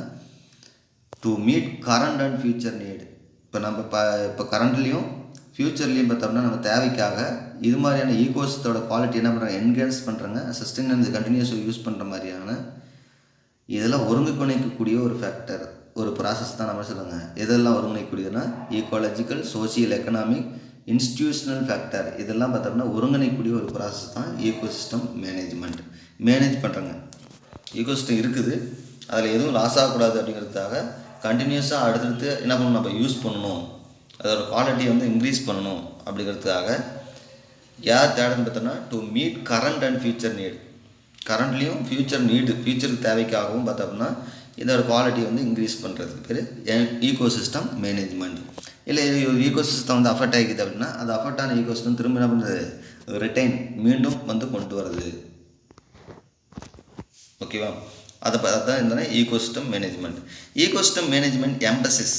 to meet current and future need. இப்போ நம்ம இப்போ கரண்ட்லேயும் ஃப்யூச்சர்லேயும் பார்த்தோம்னா நம்ம தேவைக்காக இது மாதிரியான ஈகோசிஸ்டத்தோட குவாலிட்டி என்ன பண்ணுறாங்க, என்ஹான்ஸ் பண்ணுறாங்க. சஸ்டைன் அண்ட் கண்டினியூஸாக யூஸ் பண்ணுற மாதிரியான இதெல்லாம் ஒருங்கிணைக்கக்கூடிய ஒரு ஃபேக்டர், ஒரு ப்ராசஸ் தான் நம்ம சொல்லுவாங்க. இதெல்லாம் ஒருங்கிணைக்கூடியதுன்னா ecological, social, economic, institutional factor இதெல்லாம் பார்த்தோம்னா ஒருங்கிணைக்கூடிய ஒரு ப்ராசஸ் தான் ஈகோசிஸ்டம் மேனேஜ்மெண்ட். மேனேஜ் பண்ணுறாங்க. ஈகோசிஸ்டம் இருக்குது, அதில் எதுவும் லாஸ் ஆகக்கூடாது அப்படிங்கிறதுக்காக கண்டினியூஸாக அடுத்தடுத்து என்ன பண்ணணும், நம்ம யூஸ் பண்ணணும், அதோட குவாலிட்டியை வந்து இன்க்ரீஸ் பண்ணணும் அப்படிங்கிறதுக்காக யார் தேவைன்னு பார்த்தோன்னா to meet current and future need. கரண்ட்லேயும் ஃப்யூச்சருக்கு தேவைக்காகவும் பார்த்தோம்னா இதோட குவாலிட்டியை வந்து இன்க்ரீஸ் பண்ணுறதுக்கு பேர் ஈகோசிஸ்டம் மேனேஜ்மெண்ட். இல்லை ஈகோசிஸ்டம் வந்து அஃபெக்ட் ஆகிக்குது அப்படின்னா அது அஃபெக்ட் ஆன ஈகோசிஸ்டம் திரும்ப என்ன பண்ணுறது, ரிட்டைன் மீண்டும் வந்து கொண்டு வருது. ஓகேவா, அதுதான் இந்த ecosystem management. Ecosystem management emphasis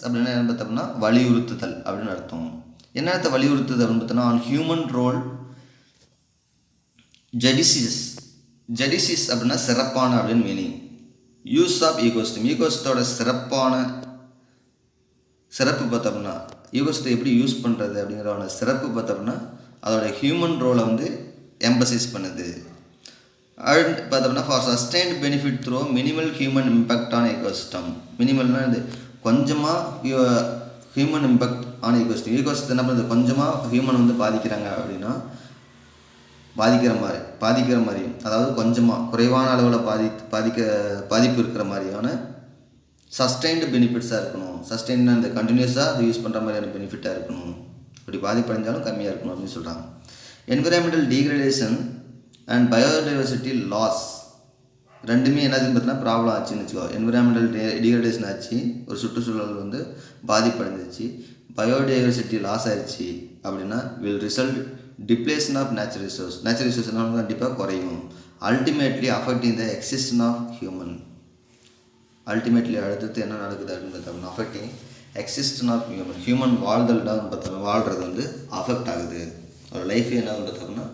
அப்படின்னா என்ன பார்த்தோம்னா வலியுறுத்துதல் அப்படின்னு அர்த்தம். என்னத்தை வலியுறுத்துது அப்படின்னு பார்த்தோம்னா ஆன் ஹியூமன் ரோல் ஜடிசிஸ் அப்படின்னா சிறப்பான அப்படின்னு மீனிங். யூஸ் ஆஃப் ஈகோசிஸ்டத்தோட சிறப்பு பார்த்தோம்னா ஈகோசிஸ்டத்தை எப்படி யூஸ் பண்ணுறது அப்படிங்கிறத சிறப்பு பார்த்தோம்னா அதோட ஹியூமன் ரோலை வந்து எம்பசிஸ் பண்ணுது. அண்ட் பார்த்தோம்னா for sustained benefit through minimal human impact on ecosystem. மினிமல்னால் இது கொஞ்சமாக ஹியூமன் இம்பேக்ட் ஆன் ஈகோசிஸ்டம் என்ன பண்ணுறது, கொஞ்சமாக ஹியூமன் வந்து பாதிக்கிறாங்க அப்படின்னா பாதிக்கிற மாதிரியும், அதாவது கொஞ்சமாக குறைவான அளவில் பாதிப்பு இருக்கிற மாதிரியான சஸ்டைன்டு பெனிஃபிட்ஸாக இருக்கணும். சஸ்டைன்னா இந்த கண்டினியூஸாக அது யூஸ் பண்ணுற மாதிரியான பெனிஃபிட்டாக இருக்கணும். இப்படி பாதிப்படைஞ்சாலும் கம்மியாக இருக்கணும் அப்படின்னு சொல்கிறாங்க. Environmental degradation and biodiversity loss ரெண்டுமே என்னதுன்னு பார்த்தீங்கன்னா ப்ராப்ளம் ஆச்சுன்னு வச்சுக்கோ. என்விரான்மெண்டல் டீக்ரடேஷன் ஆச்சு, ஒரு சுற்றுச்சூழல் வந்து பாதிப்படைஞ்சிச்சு, பயோடைவர்சிட்டி லாஸ் ஆயிடுச்சு அப்படின்னா will result depletion of natural ரிசோர்ஸ்னால் கண்டிப்பாக குறையும். Ultimately affecting the existence of human. Ultimately அடுத்தது என்ன நடக்குது அப்படின்னு பார்த்தோம்னா அஃபெக்டிங் எக்ஸிஸ்டன் ஆஃப் ஹியூமன் வாழ்கிறது வந்து அஃபெக்ட் ஆகுது. ஒரு லைஃபே என்ன பார்த்தோம்னா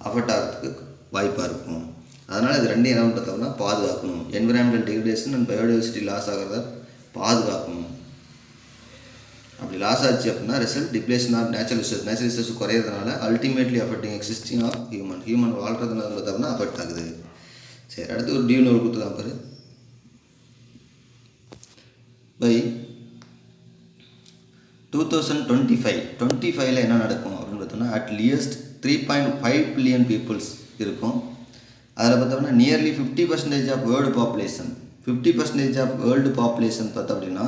அஃபெக்ட் ஆகிறதுக்கு வாய்ப்பாக இருக்கும். அதனால் இது ரெண்டையும் என்ன பார்த்தோம்னா பாதுகாக்கணும். Environmental degradation and biodiversity loss ஆகிறத பாதுகாக்கணும். அப்படி லாஸ் ஆச்சு அப்படின்னா result depletion of natural resource குறையிறதுனால ultimately affecting existing of human வாழ்கிறதுனால பார்த்தோம்னா அஃபெக்ட் ஆகுது. சரி, அடுத்து ஒரு டியூன் ஒரு கொடுத்துதான் பாரு. பை 2025 என்ன நடக்கும் அப்படின்னு பார்த்தோம்னா அட்லீஸ்ட் 3.5 பில்லியன் பீப்புள்ஸ் இருக்கும். அதில் பார்த்தோம்னா nearly 50% of world population 50% of world population பார்த்தோம் அப்படின்னா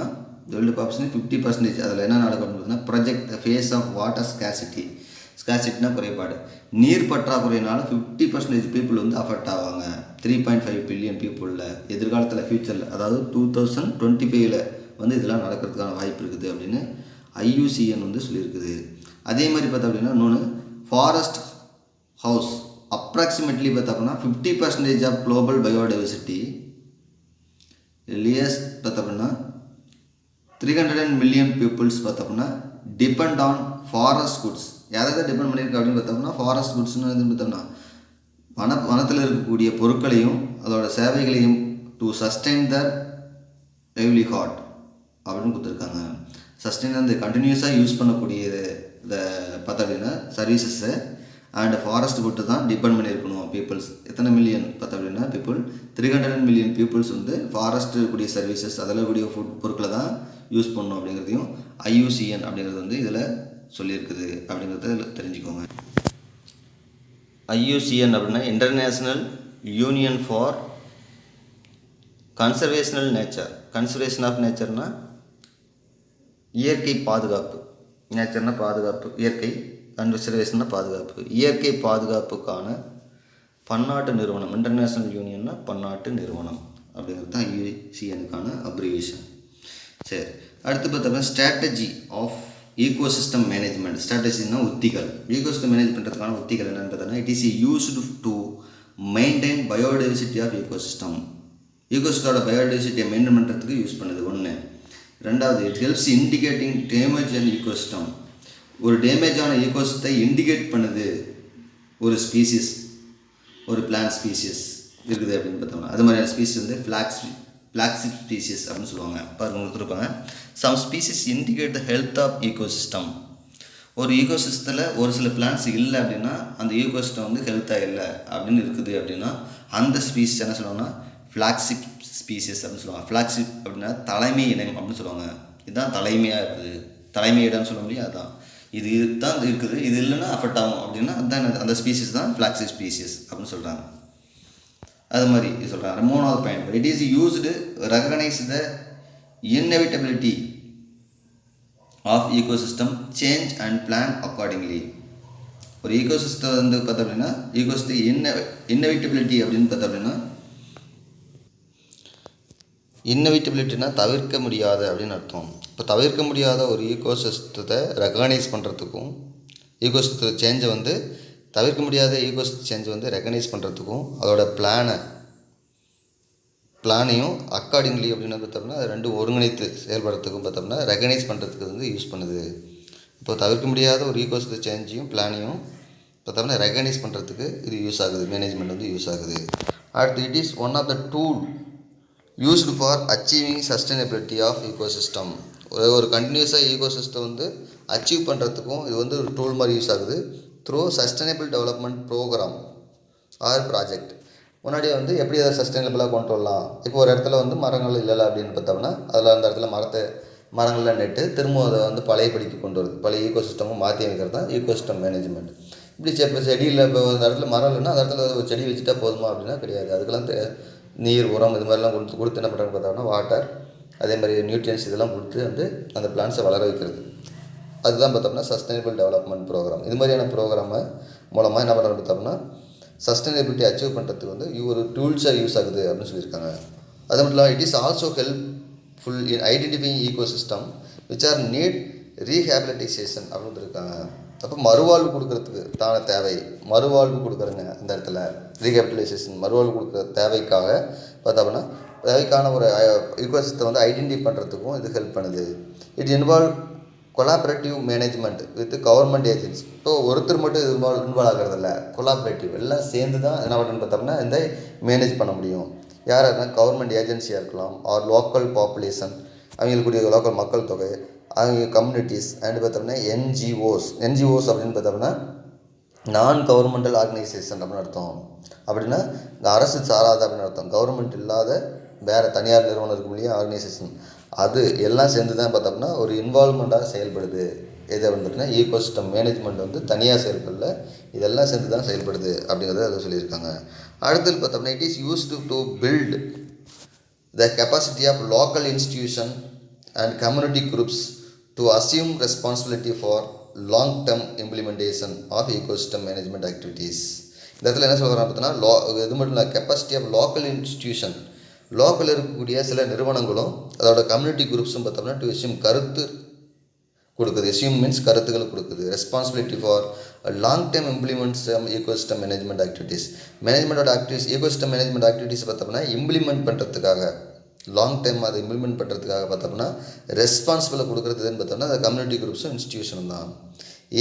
வேர்ல்டு பாப்புலேஷன் 50%. அதில் என்ன நடக்கும் அப்படின்னா project the face of water ஸ்கார்சிட்டினா குறைபாடு, நீர் பற்றாக்குறையினால 50% பீப்புள் வந்து அஃபெக்ட் ஆவாங்க. 3.5 பில்லியன் பீப்புளில் எதிர்காலத்தில் ஃப்யூச்சரில் அதாவது 2025 வந்து இதெல்லாம் நடக்கிறதுக்கான வாய்ப்பு இருக்குது அப்படின்னு ஐயூசிஎன் வந்து சொல்லியிருக்குது. அதே மாதிரி பார்த்தா அப்படின்னா இன்னொன்று ஃபாரஸ்ட் ஹவுஸ் அப்ராக்சிமேட்லி பார்த்தா அப்படின்னா 50% ஆஃப் குளோபல் பயோடைவர்சிட்டி லியஸ் பார்த்தா அப்படின்னா 300 மில்லியன் பீப்புள்ஸ் பார்த்தா அப்படின்னா டிபெண்ட் ஆன் ஃபாரஸ்ட் குட்ஸ். யாராவது டிபெண்ட் பண்ணியிருக்கு அப்படின்னு பார்த்தோம்னா ஃபாரஸ்ட் குட்ஸ்னு எதுன்னு பார்த்தோம்னா வனத்தில் இருக்கக்கூடிய பொருட்களையும் அதோட சேவைகளையும் டு சஸ்டெயின் தர் லைவ்லிஹுட் அப்படின்னு கொடுத்துருக்காங்க. சஸ்டெயின் அந்த கண்டினியூஸாக யூஸ் பண்ணக்கூடிய இதை பார்த்தா அப்படின்னா சர்வீசஸ்ஸை அண்ட் ஃபாரஸ்ட் குட்டு தான் டிபெண்ட் பண்ணியிருக்கணும் பீப்புள்ஸ். எத்தனை மில்லியன் பார்த்தா அப்படின்னா பீப்புள் 300 மில்லியன் பீப்புள்ஸ் வந்து ஃபாரஸ்ட் இருக்கக்கூடிய சர்வீசஸ் அதில் இருக்கக்கூடிய பொருட்களை தான் யூஸ் பண்ணணும் அப்படிங்கிறதையும் ஐயூசிஎன் அப்படிங்கிறது வந்து இதில் சொல்லியிருக்குது அப்படிங்கிறத தெரிஞ்சுக்கோங்க. ஐயூசிஎன் அப்படின்னா international union for conservational nature. Conservation of நேச்சர்னால் இயற்கை பாதுகாப்பு. நேச்சர்னால் பாதுகாப்பு, இயற்கை. கன்சர்வேஷன்னா பாதுகாப்பு. இயற்கை பாதுகாப்புக்கான பன்னாட்டு நிறுவனம். இன்டர்நேஷ்னல் யூனியன்னா பன்னாட்டு நிறுவனம் அப்படிங்கிறது தான் ஐயூசிஎனுக்கான அப்ரிவேஷன். சரி, அடுத்து பார்த்தோம்னா ஸ்ட்ராட்டஜி ஆஃப் ஈகோசிஸ்டம் மேனேஜ்மெண்ட். ஸ்ட்ராட்டஜினா உத்திகள். ஈகோசிஸ்டம் மேனேஜ் பண்ணுறதுக்கான உத்திகள் என்னென்னு பார்த்தோன்னா it is used to maintain biodiversity of ecosystem. ஈகோசிஸ்டோட பயோடைவர்சிட்டியை மெயின்டைன் பண்ணுறதுக்கு யூஸ் பண்ணுது ஒன்று. ரெண்டாவது it helps indicating damage and ecosystem. ஒரு டேமேஜான ஈகோசிஸ்டத்தை இண்டிகேட் பண்ணுது. ஒரு ஸ்பீசிஸ், ஒரு பிளான்ட் ஸ்பீசிஸ் இருக்குது அப்படின்னு பார்த்தோம்னா அது மாதிரியான ஸ்பீசிஸ் வந்து ஃப்ளாக்ஸிப் ஸ்பீசிஸ் அப்படின்னு சொல்லுவாங்க. பாருங்க கொடுத்துருப்பாங்க. Some species indicate the health of ecosystem. ஒரு ஈகோசிஸ்டத்தில் ஒரு சில பிளான்ட்ஸ் இல்லை அப்படின்னா அந்த ஈகோசிஸ்டம் வந்து ஹெல்த்தாக இல்லை அப்படின்னு இருக்குது அப்படின்னா அந்த ஸ்பீசிஸ் என்ன சொல்லுவாங்கன்னா ஃப்ளாக்ஸிப் ஸ்பீசிஸ் அப்படின்னு சொல்லுவாங்க. ஃப்ளாக்ஸிப் அப்படின்னா தலைமை இனம் அப்படின்னு சொல்லுவாங்க. இதுதான் தலைமையாக இருக்குது. தலைமை இடம்னு சொல்ல முடியும். அதுதான் இது தான் இருக்குது. இது இல்லைன்னா அஃபெக்ட் ஆகும் அப்படின்னா அதுதான் அந்த ஸ்பீசிஸ் தான் ஃப்ளாக்ஸிப் ஸ்பீசிஸ் அப்படின்னு சொல்கிறாங்க. அது மாதிரி சொல்கிறாங்க. மூணாவது point, it is used recognise the inevitability of ecosystem change and plan accordingly. ஒரு ஈகோசிஸ்டம் வந்து பார்த்தோம் அப்படின்னா ஈகோசிஸ்டம் இன்னெவிட்டபிலிட்டி அப்படின்னு பார்த்தோம் அப்படின்னா இன்னெவிட்டபிலிட்டினா தவிர்க்க முடியாத அப்படின்னு அர்த்தம். இப்போ தவிர்க்க முடியாத ஒரு ஈகோசிஸ்டத்தை ரெகனைஸ் பண்ணுறதுக்கும் ஈகோசிஸ்டம் சேஞ்சை வந்து தவிர்க்க முடியாத ஈகோசிஸ்டம் சேஞ்சை வந்து ரெகனைஸ் பண்ணுறதுக்கும் அதோட பிளானையும் அக்கார்டிங்லி அப்படின்னு பார்த்தோம்னா அது ரெண்டும் ஒருங்கிணைத்து செயல்படுறதுக்கும் பார்த்தோம்னா ரெகனைஸ் பண்ணுறதுக்கு வந்து யூஸ் பண்ணுது. இப்போ தவிர்க்க முடியாத ஒரு ஈகோசிஸ்டம் சேஞ்சையும் பிளானையும் பார்த்தோம்னா ரெகனைஸ் பண்ணுறதுக்கு இது யூஸ் ஆகுது. மேனேஜ்மெண்ட் வந்து யூஸ் ஆகுது. அடுத்து it is one of the tool used for achieving sustainability of ecosystem. ஒரு கண்டினியூஸாக ஈகோசிஸ்டம் வந்து அச்சீவ் பண்ணுறதுக்கும் இது வந்து ஒரு டூல் மாதிரி யூஸ் ஆகுது. Through sustainable development programme or project. முன்னாடியே வந்து எப்படி அதை சஸ்டைனபிளாக கொண்டு வரலாம். இப்போ ஒரு இடத்துல வந்து மரங்கள் இல்லை அப்படின்னு பார்த்தோம்னா அதில் அந்த இடத்துல மரங்கள்லாம் நட்டு திரும்ப அதை வந்து பழையபடிக்கு கொண்டு வருது. பழைய ஈகோசிஸ்டமும் மாற்றி அமைக்கிறது தான் ஈகோசிஸ்டம் மேனேஜ்மெண்ட். இப்படி இப்போ செடியில் இப்போ அந்த இடத்துல மரம் இல்லைன்னா அந்த இடத்துல ஒரு செடி வச்சுட்டா போதுமா அப்படின்னா கிடையாது. அதுக்கெல்லாம் நீர், உரம் இது மாதிரிலாம் கொடுத்து என்ன பண்ணுறாங்க பார்த்தோம்னா வாட்டர், அதே மாதிரி நியூட்ரியன்ஸ் இதெல்லாம் கொடுத்து வந்து அந்த பிளான்ஸை வளர வைக்கிறது. அதுதான் பார்த்தோம்னா சஸ்டைனபிள் டெவலப்மெண்ட் ப்ரோக்ராம். இது மாதிரியான ப்ரோக்ராமை மூலமாக என்ன பண்ணுறது பார்த்தோம்னா சஸ்டைனபிலிட்டி அச்சீவ் பண்ணுறதுக்கு வந்து ஒரு டூல்ஸாக யூஸ் ஆகுது அப்படின்னு சொல்லியிருக்காங்க. அது மட்டும் இல்லாமல் it is also helpful in identifying ecosystem which are need rehabilitation அப்படின்னு இருக்காங்க. அப்போ மறுவாழ்வு கொடுக்கறதுக்கு தான தேவை, மறுவாழ்வு கொடுக்குறங்க அந்த இடத்துல ரீஹேபிலிட்டைசேஷன் மறுவாழ்வு கொடுக்குற தேவைக்காக பார்த்தோம்னா தேவைக்கான ஒரு ஈகோசிஸ்டம் வந்து ஐடென்டிஃபை பண்ணுறதுக்கும் இது ஹெல்ப் பண்ணுது. It involve collaborative management with government agency. இப்போ ஒருத்தர் மட்டும் இது இன்வால்வ் ஆகிறதில்ல, கொலாபரேட்டிவ் எல்லாம் சேர்ந்து தான் என்ன பண்ணுன்னு பார்த்தோம்னா இந்த மேனேஜ் பண்ண முடியும். யாராக இருந்தால் கவர்மெண்ட் ஏஜென்சியாக இருக்கலாம், ஆர் லோக்கல் பாப்புலேஷன் அவங்களுக்குரிய லோக்கல் மக்கள் தொகை, அவங்க கம்யூனிட்டிஸ் அண்ட் பார்த்தோம்னா என்ஜிஓஸ் அப்படின்னு பார்த்தோம்னா நான் கவர்மெண்டல் ஆர்கனைசேஷன் அப்படின்னு அர்த்தம். அப்படின்னா இந்த அரசு சாராத அப்படின்னு அர்த்தம். கவர்மெண்ட் இல்லாத வேறு தனியார் நிறுவனம் இருக்கும் இல்லையா ஆர்கனைசேஷன், அது எல்லாம் சேர்ந்து தான் பார்த்தோம்னா ஒரு இன்வால்மெண்ட்டாக செயல்படுது. எது அப்படின்னு பார்த்தீங்கன்னா ஈகோசிஸ்டம் மேனேஜ்மெண்ட் வந்து தனியாக செயல்படல, இதெல்லாம் சேர்ந்து தான் செயல்படுது அப்படிங்கிறத அதை சொல்லியிருக்காங்க. அடுத்தது பார்த்தோம்னா it is used to build the capacity of local institution and community groups to assume responsibility for long term implementation of ecosystem management activities. இந்த இடத்துல என்ன சொல்கிறாங்க பார்த்தீங்கன்னா இது மட்டும் இல்லை, capacity of local institution, local இருக்கக்கூடிய சில நிறுவனங்களும் அதோட கம்யூனிட்டி குரூப்ஸும் பார்த்தோம்னா டு எஸ்யூம் கருத்து கொடுக்குது. எஸ்யூம் மீன்ஸ் கருத்துக்கள் கொடுக்குது. Responsibility for long time implements ecosystem management activities, மேனேஜ்மெண்டோட ஆக்டிவிட்டிஸ் ஈகோசிஸ்டம் மேனேஜ்மெண்ட் ஆக்டிவிட்டீஸ் பார்த்தோம்னா இம்ப்ளிமெண்ட் பண்ணுறதுக்காக, லாங் டைம் அதை இம்ப்ளிமெண்ட் பண்ணுறதுக்காக பார்த்தோம்னா ரெஸ்பான்சிபிளாக கொடுக்குறதுன்னு பார்த்தோம்னா அந்த கம்யூனிட்டி குரூப்ஸும் இன்ஸ்டிடியூஷனும் தான்.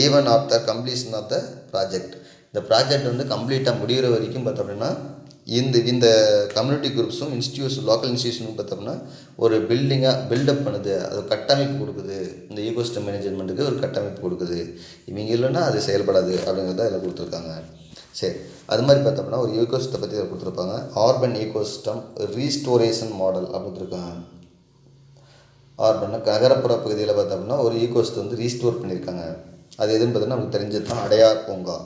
Even after completion of the project, இந்த ப்ராஜெக்ட் வந்து கம்ப்ளீட்டாக முடிகிற வரைக்கும் பார்த்தோம்னா இந்த கம்யூனிட்டி குரூப்ஸும் இன்ஸ்டியூஷன் லோக்கல் இன்ஸ்டியூஷனும் பார்த்தோம்னா ஒரு பில்டப் பண்ணுது, அது கட்டமைப்பு கொடுக்குது. இந்த ஈகோசிஸ்டம் மேனேஜ்மெண்ட்டுக்கு ஒரு கட்டமைப்பு கொடுக்குது. இவங்க இல்லைன்னா அது செயல்படாது அப்படிங்கிறத அதில் கொடுத்துருக்காங்க. சரி, அது மாதிரி பார்த்தோம்னா ஒரு ஈகோசிஸ்டத்தை பற்றி அதில் கொடுத்துருப்பாங்க. ஆர்பன் ஈகோசிஸ்டம் ரீஸ்டோரேஷன் மாடல் அப்படின்னு இருக்காங்க. ஆர்பன் நகரப்புற பகுதியில் பார்த்தோம்னா ஒரு ஈகோசிஸ்டம் வந்து ரீஸ்டோர் பண்ணியிருக்காங்க. அது எதுன்னு பார்த்தோம்னா நமக்கு தெரிஞ்சது தான் அடையார் பூங்கா,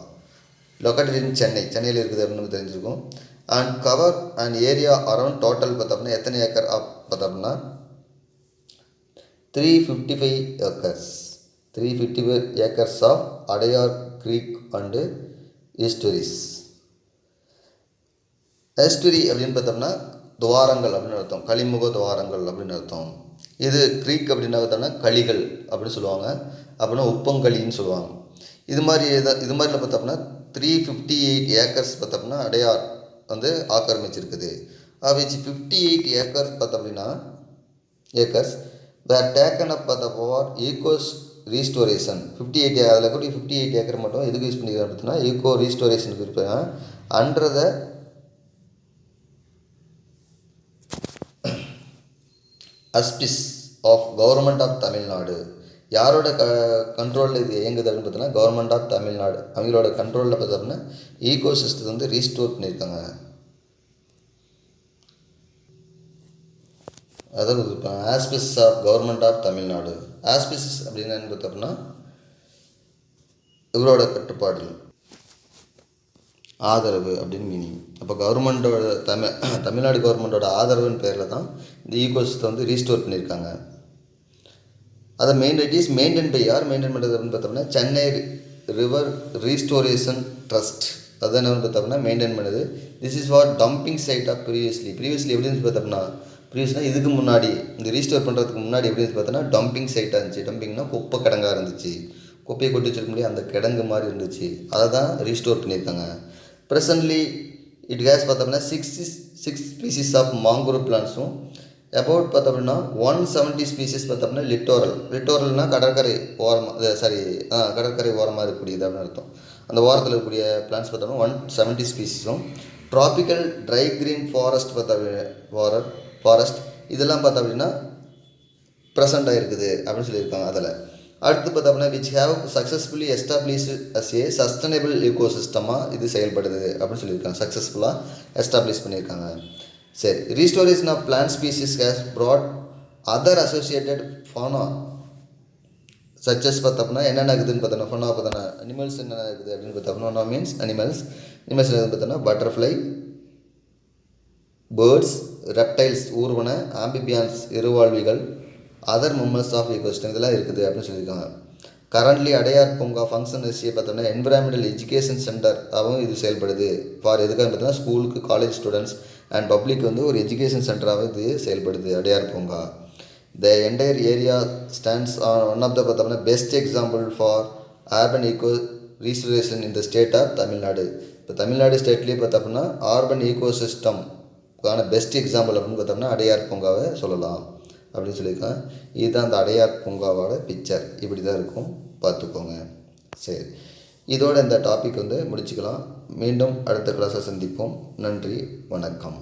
லொக்கேட்டட் இன் சென்னையில் இருக்குது அப்படின்னு நமக்கு தெரிஞ்சிருக்கும். And cover and area around total பார்த்தோம்னா எத்தனை ஏக்கர் பார்த்தோம்னா 355 acres, 355 acres of Adyar creek and estuaries. Estuary அப்படின்னு பார்த்தோம்னா துவாரங்கள் அப்படின்னு அர்த்தம், கழிமுக துவாரங்கள் அப்படின்னு அர்த்தம். இது க்ரீக் அப்படின்னா பார்த்தோம்னா களிகள் அப்படின்னு சொல்லுவாங்க, அப்படின்னா உப்பங்களின்னு சொல்லுவாங்க. இது மாதிரில பார்த்தோம்னா 358 ஏக்கர்ஸ் பார்த்தோம்னா அடையார் வந்து ஆக்கிரமிச்சிருக்குது. விச் 58 ஏக்கர்ஸ் பார்த்தோம்னா acres were taken up for egos restoration. 58 அதில் கூட 58 ஏக்கர் மட்டும் எதுக்கு யூஸ் பண்ணிக்கிறாங்க பார்த்தீங்கன்னா ஈகோ ரீஸ்டோரேஷனுக்கு இருப்பாங்க. Under the auspices of government of Tamil Nadu. யாரோட கண்ட்ரோலில் இது இயங்குது அப்படின்னு பார்த்தோன்னா கவர்மெண்ட் ஆஃப் தமிழ்நாடு, அவங்களோட கண்ட்ரோலில் பார்த்தோம்னா ஈகோ சிஸ்டத்தை வந்து ரீஸ்டோர் பண்ணியிருக்காங்க. அதாவது hospice of government of Tamil Nadu. Hospice அப்படின்னு பார்த்தோம்னா இவரோட கட்டுப்பாடு, ஆதரவு அப்படின்னு மீனிங். அப்போ கவர்மெண்ட்டோட தமிழ்நாடு கவர்மெண்ட்டோட ஆதரவுன்னு பேரில் தான் இந்த ஈகோசிஸ்டத்தை வந்து ரீஸ்டோர் பண்ணியிருக்காங்க. அதை மெயின்டைன் பை யார் மெயின்டைன் பண்ணுறது அப்படின்னு பார்த்தோம்னா சென்னை ரிவர் ரீஸ்டோரேஷன் ட்ரஸ்ட். அதுதான் என்ன பார்த்தோம்னா மெயின்டைன் பண்ணுது. This is for dumping site of previously எப்படின்னு பார்த்தோம்னா ப்ரீவியஸ்னால் இதுக்கு முன்னாடி இந்த ரீஸ்டோர் பண்ணுறதுக்கு முன்னாடி எப்படின்னு பார்த்தோன்னா டம்பிங் சைட்டாக இருந்துச்சு. டம்பிங்னா குப்பை கிடங்காக இருந்துச்சு, குப்பையை கொட்டி வச்சிருக்க முடியாது அந்த கிடங்கு மாதிரி இருந்துச்சு. அதை தான் ரீஸ்டோர் பண்ணியிருக்காங்க. ப்ரெசன்ட்லி இட் கேஸ் பார்த்தோம்னா 6 ஸ்பீசிஸ் ஆஃப் மாங்குரூவ் பிளான்ஸும் அபவுட் பார்த்தோம்னா 170 ஸ்பீசிஸ் பார்த்தோம்னா லிட்டோரல்னால் கடற்கரை ஓரமாக இருக்கக்கூடியது அப்படின்னு அர்த்தம். அந்த ஓரத்தில் இருக்கக்கூடிய பிளான்ஸ் பார்த்தோம்னா 170 ஸ்பீசிஸும் ட்ராபிக்கல் ட்ரை க்ரீன் ஃபாரஸ்ட் இதெல்லாம் பார்த்தோம் அப்படின்னா ப்ரெசண்ட் ஆகிருக்குது அப்படின்னு சொல்லியிருக்காங்க. அதில் அடுத்து பார்த்தோம்னா which have successfully established as a sustainable ஈகோசிஸ்டமாக இது செயல்படுது அப்படின்னு சொல்லியிருக்காங்க. சக்ஸஸ்ஃபுல்லாக எஸ்டாப்ளிஷ் பண்ணியிருக்காங்க. சரி, restoration of plant species has brought other associated fauna such as பார்த்தோம்னா என்னென்ன இருக்குதுன்னு பார்த்தோம்னா ஃபோனா பார்த்தோன்னா அனிமல்ஸ் என்னென்ன இருக்குது அப்படின்னு பார்த்தோம்னா மீன்ஸ் அனிமல்ஸ் பார்த்தோம்னா பட்டர்ஃப்ளை, பேர்ட்ஸ், ரெப்டைல்ஸ் ஊர்வன, ஆம்பிபியான்ஸ் இருவாழ்விகள், அதர் மெம்பர்ஸ் ஆஃப் ஈகோசிஸ்டம் இதெல்லாம் இருக்குது அப்படின்னு சொல்லியிருக்காங்க. கரண்ட்லி அடையார் பூங்கா ஃபங்க்ஷன் எஸ்சியை பார்த்தோம்னா என்விரான்மெண்டல் எஜுகேஷன் சென்டராகவும் இது செயல்படுது. ஃபார் எதுக்காக பார்த்தோம்னா ஸ்கூலுக்கு காலேஜ் ஸ்டூடெண்ட்ஸ் அண்ட் பப்ளிக் வந்து ஒரு எஜுகேஷன் சென்டராகவும் இது செயல்படுது அடையார் பூங்கா. The entire area stands on one of the பார்த்தோம்னா best example for urban eco restoration in the state of Tamil Nadu. இப்போ தமிழ்நாடு ஸ்டேட்லேயே பார்த்தோம்னா அர்பன் ஈகோ சிஸ்டம்கான பெஸ்ட் எக்ஸாம்பிள் அப்படின்னு பார்த்தோம்னா அடையார் பூங்காவை சொல்லலாம் அப்படின்னு சொல்லியிருக்காங்க. இதுதான் அந்த அடையார் பூங்காவோட பிக்சர், இப்படி தான் இருக்கும், பார்த்துக்கோங்க. சரி, இதோட இந்த டாபிக் வந்து முடிச்சுக்கலாம். மீண்டும் அடுத்த கிளாஸை சந்திப்போம். நன்றி, வணக்கம்.